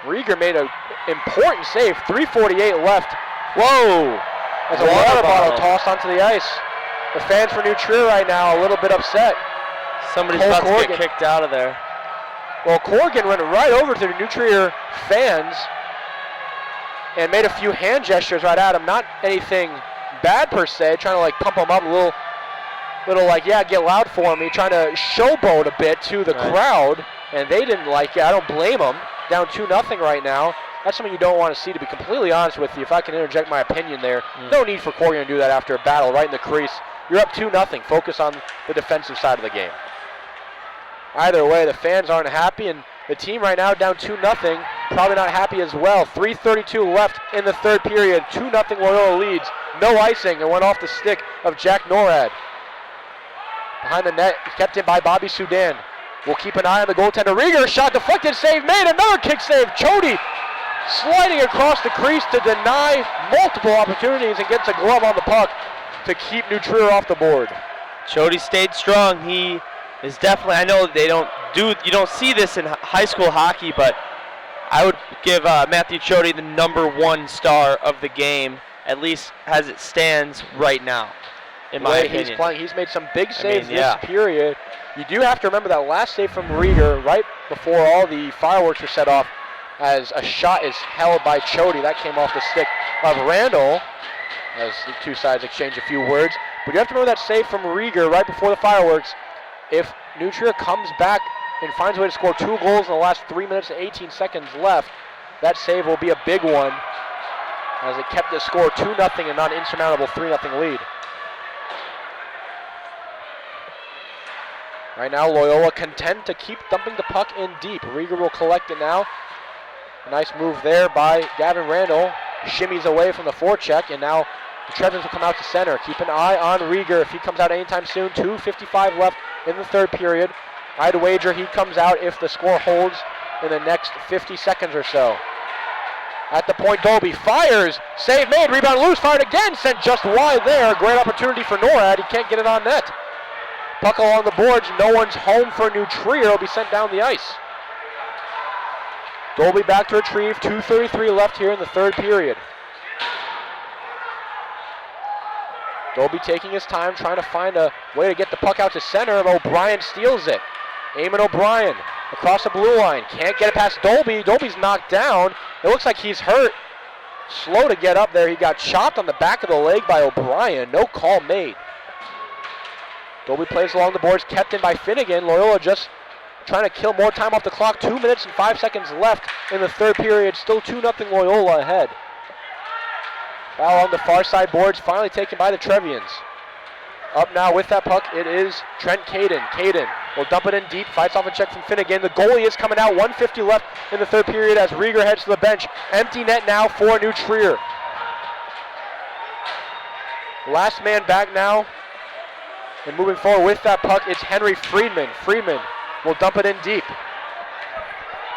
Rieger made an important save. 3:48 left. Whoa! As a water bottle tossed onto the ice. The fans for New Trier right now a little bit upset. Somebody's about to get kicked out of there. Well, Corrigan went right over to the New Trier fans and made a few hand gestures right at him. Not anything bad per se, trying to like pump him up a little like, yeah, get loud for me, trying to showboat a bit to the crowd, and they didn't like it. I don't blame them. Down 2-0 right now. That's something you don't want to see, to be completely honest with you. If I can interject my opinion there, no need for Corrigan to do that after a battle right in the crease. You're up 2-0. Focus on the defensive side of the game. Either way, the fans aren't happy, and the team right now down 2-0, probably not happy as well. 3:32 left in the third period. 2-0 Loyola leads. No icing. It went off the stick of Jack Norad. Behind the net, kept in by Bobby Sudan. We'll keep an eye on the goaltender. Rieger, shot deflected, save made. Another kick save. Chody sliding across the crease to deny multiple opportunities and gets a glove on the puck to keep New Trier off the board. Chody stayed strong. He is definitely, I know you don't see this in high school hockey, but I would give Matthew Chody the #1 star of the game, at least as it stands right now, in my opinion. He's playing, he's made some big saves this period. You do have to remember that last save from Rieger right before all the fireworks were set off, as a shot is held by Chody. That came off the stick of Randall, as the two sides exchange a few words. But you have to remember that save from Rieger right before the fireworks. If New Trier comes back and finds a way to score 2 goals in the last 3 minutes and 18 seconds left, that save will be a big one, as it kept the score 2-0 and not an insurmountable 3-0 lead. Right now, Loyola content to keep dumping the puck in deep. Rieger will collect it now. A nice move there by Gavin Randall. Shimmies away from the forecheck, and now the Trevins will come out to center. Keep an eye on Rieger if he comes out anytime soon. 2:55 left in the third period. I'd wager he comes out if the score holds in the next 50 seconds or so. At the point, Dolby fires. Save made. Rebound loose. Fired again. Sent just wide there. Great opportunity for Norad. He can't get it on net. Puck along the boards. No one's home for New Trier. Will be sent down the ice. Dolby back to retrieve. 2:33 left here in the third period. Dolby taking his time, trying to find a way to get the puck out to center. O'Brien steals it. Eamon O'Brien across the blue line. Can't get it past Dolby. Dolby's knocked down. It looks like he's hurt. Slow to get up there. He got chopped on the back of the leg by O'Brien. No call made. Dolby plays along the boards, kept in by Finnegan. Loyola just trying to kill more time off the clock. 2 minutes and 5 seconds left in the third period. Still 2-0 Loyola ahead. Foul on the far side boards, finally taken by the Trevians. Up now with that puck, it is Trent Caden. Caden will dump it in deep, fights off a check from Finnegan. The goalie is coming out, 1:50 left in the third period as Rieger heads to the bench. Empty net now for New Trier. Last man back now. And moving forward with that puck, it's Henry Friedman. Friedman will dump it in deep.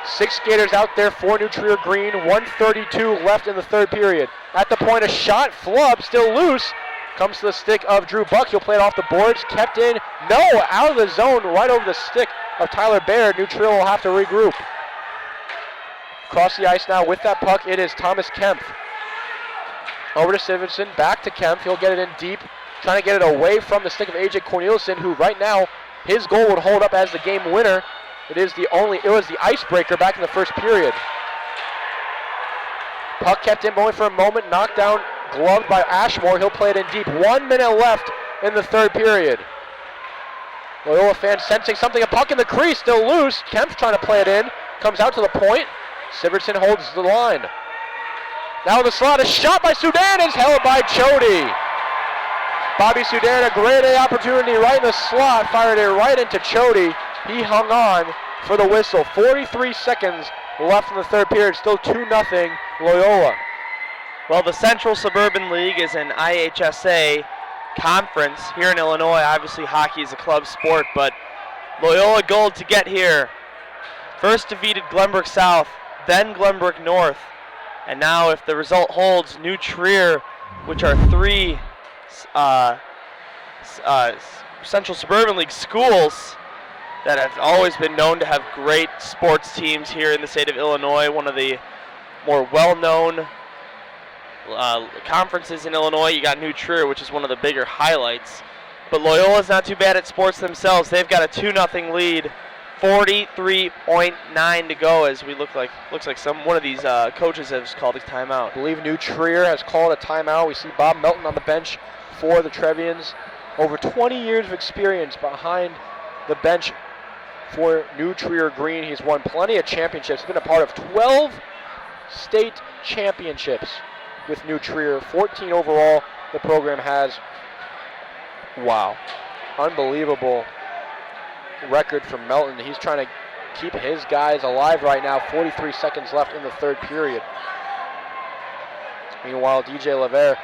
6 skaters out there for New Trier Green. 1:32 left in the third period. At the point, a shot. Flub still loose. Comes to the stick of Drew Buck. He'll play it off the boards. Kept in. No, out of the zone. Right over the stick of Tyler Baird. New Trier will have to regroup. Across the ice now with that puck, it is Thomas Kempf. Over to Sivertson. Back to Kempf. He'll get it in deep. Trying to get it away from the stick of AJ Corneliuson, who right now, his goal would hold up as the game winner. It was the icebreaker back in the first period. Puck kept in going for a moment, knocked down, gloved by Ashmore. He'll play it in deep. 1 minute left in the third period. Loyola fans sensing something, a puck in the crease, still loose. Kempf trying to play it in, comes out to the point. Sivertson holds the line. Now in the slot, a shot by Sudan is held by Chody. Bobby Sudan, a grade A opportunity right in the slot, fired it right into Chody. He hung on for the whistle. 43 seconds left in the third period, still 2-0 Loyola. Well, the Central Suburban League is an IHSA conference here in Illinois. Obviously, hockey is a club sport, but Loyola Gold to get here. First defeated Glenbrook South, then Glenbrook North, and now if the result holds, New Trier, which are 3 Central Suburban League schools that have always been known to have great sports teams here in the state of Illinois. One of the more well-known conferences in Illinois. You got New Trier, which is one of the bigger highlights. But Loyola's not too bad at sports themselves. They've got a 2-0 lead. 43.9 to go as we looks like one of these coaches has called a timeout. I believe New Trier has called a timeout. We see Bob Melton on the bench for the Trevians. Over 20 years of experience behind the bench for New Trier Green. He's won plenty of championships. He's been a part of 12 state championships with New Trier. 14 overall the program has. Wow. Unbelievable record from Melton. He's trying to keep his guys alive right now. 43 seconds left in the third period. Meanwhile, DJ Levere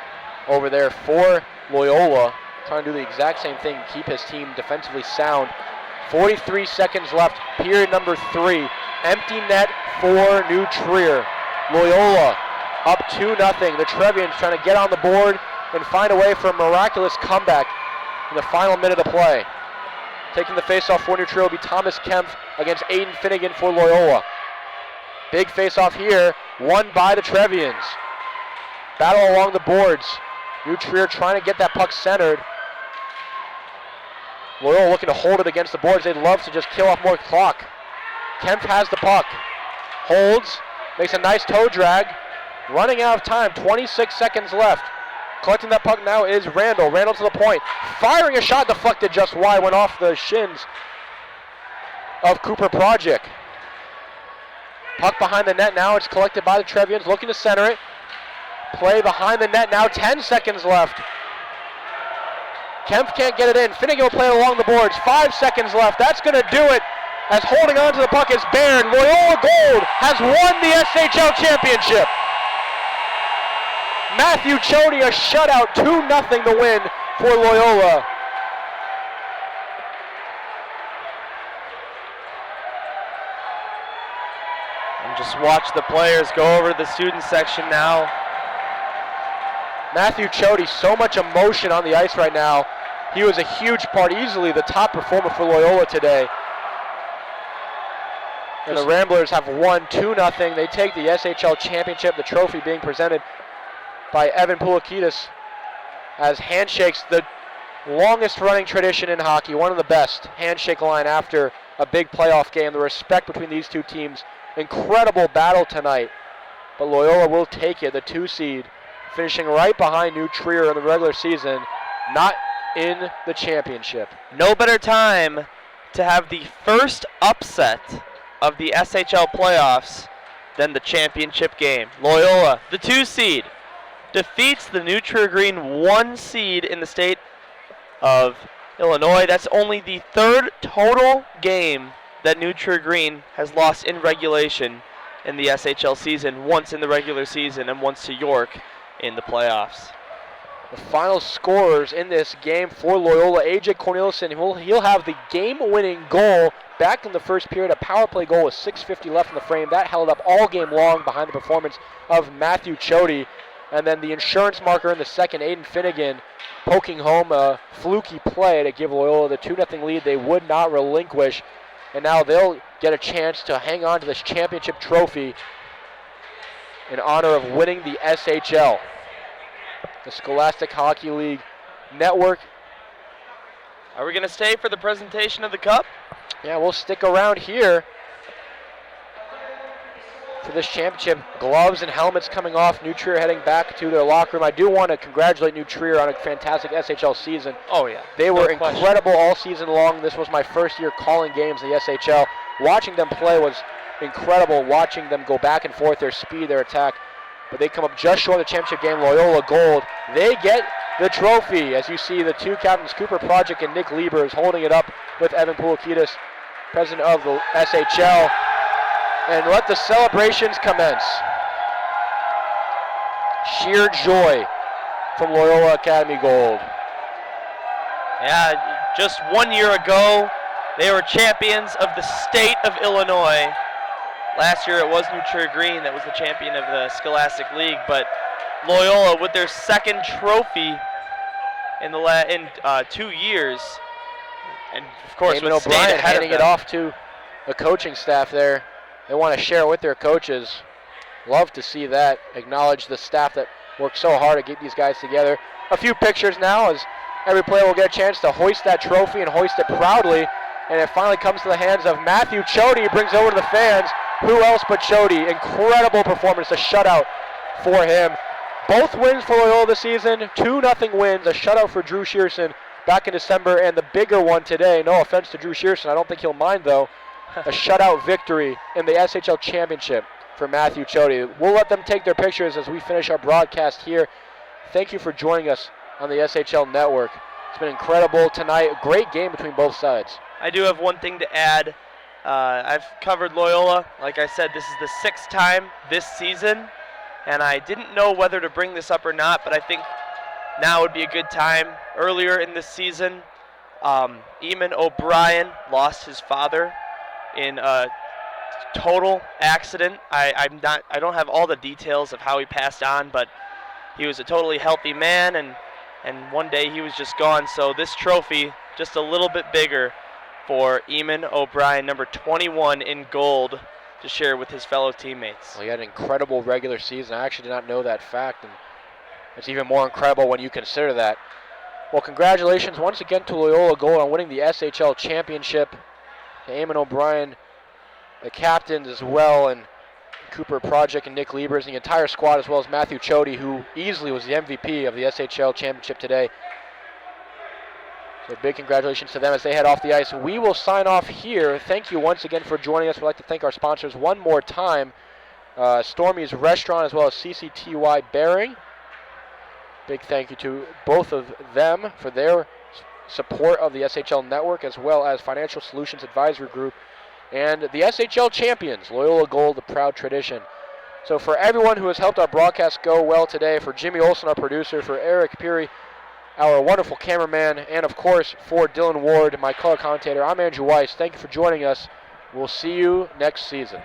over there for Loyola, trying to do the exact same thing, keep his team defensively sound. 43 seconds left, period number 3. Empty net for New Trier. Loyola up 2-0. The Trevians trying to get on the board and find a way for a miraculous comeback in the final minute of play. Taking the face-off for New Trier will be Thomas Kempf against Aiden Finnegan for Loyola. Big face-off here, won by the Trevians. Battle along the boards. New Trier trying to get that puck centered. Loyola looking to hold it against the boards. They'd love to just kill off more clock. Kempf has the puck. Holds, makes a nice toe drag. Running out of time, 26 seconds left. Collecting that puck now is Randall. Randall to the point. Firing a shot deflected just wide. Went off the shins of Cooper Project. Puck behind the net now. It's collected by the Trevians. Looking to center it. Play behind the net now. 10 seconds left. Kempf can't get it in. Finnegan will play it along the boards. 5 seconds left. That's going to do it. As holding on to the puck is Baird. Loyola Gold has won the SHL championship. Matthew Chody, a shutout, 2-0 the win for Loyola. And just watch the players go over to the student section now. Matthew Chody, so much emotion on the ice right now. He was a huge part, easily the top performer for Loyola today. And the Ramblers have won 2-0. They take the SHL championship, the trophy being presented by Evan Poulikitis as handshakes, the longest running tradition in hockey, one of the best. Handshake line after a big playoff game. The respect between these two teams. Incredible battle tonight. But Loyola will take it, the 2 seed, finishing right behind New Trier in the regular season, not in the championship. No better time to have the first upset of the SHL playoffs than the championship game. Loyola, the 2 seed, defeats the New Trier Green 1 seed in the state of Illinois. That's only the 3rd total game that New Trier Green has lost in regulation in the SHL season, once in the regular season and once to York in the playoffs. The final scorers in this game for Loyola, A.J. Corneliuson, he'll have the game-winning goal back in the first period, a power play goal with 6:50 left in the frame. That held up all game long behind the performance of Matthew Chody. And then the insurance marker in the second, Aiden Finnegan, poking home a fluky play to give Loyola the 2-0 lead they would not relinquish. And now they'll get a chance to hang on to this championship trophy in honor of winning the SHL. The Scholastic Hockey League Network. Are we going to stay for the presentation of the cup? Yeah, we'll stick around here for this championship. Gloves and helmets coming off. New Trier heading back to their locker room. I do want to congratulate New Trier on a fantastic SHL season. Oh, yeah. They were incredible all season long. This was my first year calling games in the SHL. Watching them play was incredible. Watching them go back and forth, their speed, their attack. But they come up just short of the championship game. Loyola gold. They get the trophy. As you see, the two captains, Cooper Project and Nick Lieber, is holding it up with Evan Poulikitis, president of the SHL. And let the celebrations commence. Sheer joy from Loyola Academy Gold. Yeah, just 1 year ago, they were champions of the state of Illinois. Last year it was New Trier Green that was the champion of the Scholastic League, but Loyola with their second trophy in 2 years, and of course Damon with state O'Brien ahead handing of it them. off to the coaching staff there. They want to share it with their coaches. Love to see that. Acknowledge the staff that worked so hard to get these guys together. A few pictures now as every player will get a chance to hoist that trophy and hoist it proudly. And it finally comes to the hands of Matthew Chody. He brings it over to the fans. Who else but Chody? Incredible performance, a shutout for him. Both wins for Loyola this season, 2-0 wins, a shutout for Drew Shearson back in December, and the bigger one today, no offense to Drew Shearson, I don't think he'll mind though, a shutout victory in the SHL Championship for Matthew Chody. We'll let them take their pictures as we finish our broadcast here. Thank you for joining us on the SHL Network. It's been incredible tonight, a great game between both sides. I do have one thing to add. I've covered Loyola. Like I said, this is the 6th time this season, and I didn't know whether to bring this up or not, but I think now would be a good time. Earlier in this season, Eamon O'Brien lost his father in a total accident. I don't have all the details of how he passed on, but he was a totally healthy man, and one day he was just gone. So this trophy, just a little bit bigger for Eamon O'Brien, number 21 in gold, to share with his fellow teammates. Well, he had an incredible regular season. I actually did not know that fact, and it's even more incredible when you consider that. Well, congratulations once again to Loyola Gold on winning the SHL Championship. To Eamon O'Brien, the captains as well, and Cooper Project and Nick Liebers, and the entire squad, as well as Matthew Chody, who easily was the MVP of the SHL Championship today. So big congratulations to them as they head off the ice. We will sign off here. Thank you once again for joining us. We'd like to thank our sponsors one more time. Stormy's Restaurant as well as CCTY Bearing. Big thank you to both of them for their support of the SHL Network, as well as Financial Solutions Advisory Group and the SHL Champions, Loyola Gold, the proud tradition. So for everyone who has helped our broadcast go well today, for Jimmy Olson, our producer, for Eric Peary, our wonderful cameraman, and of course for Dylan Ward, my color commentator, I'm Andrew Weiss. Thank you for joining us. We'll see you next season.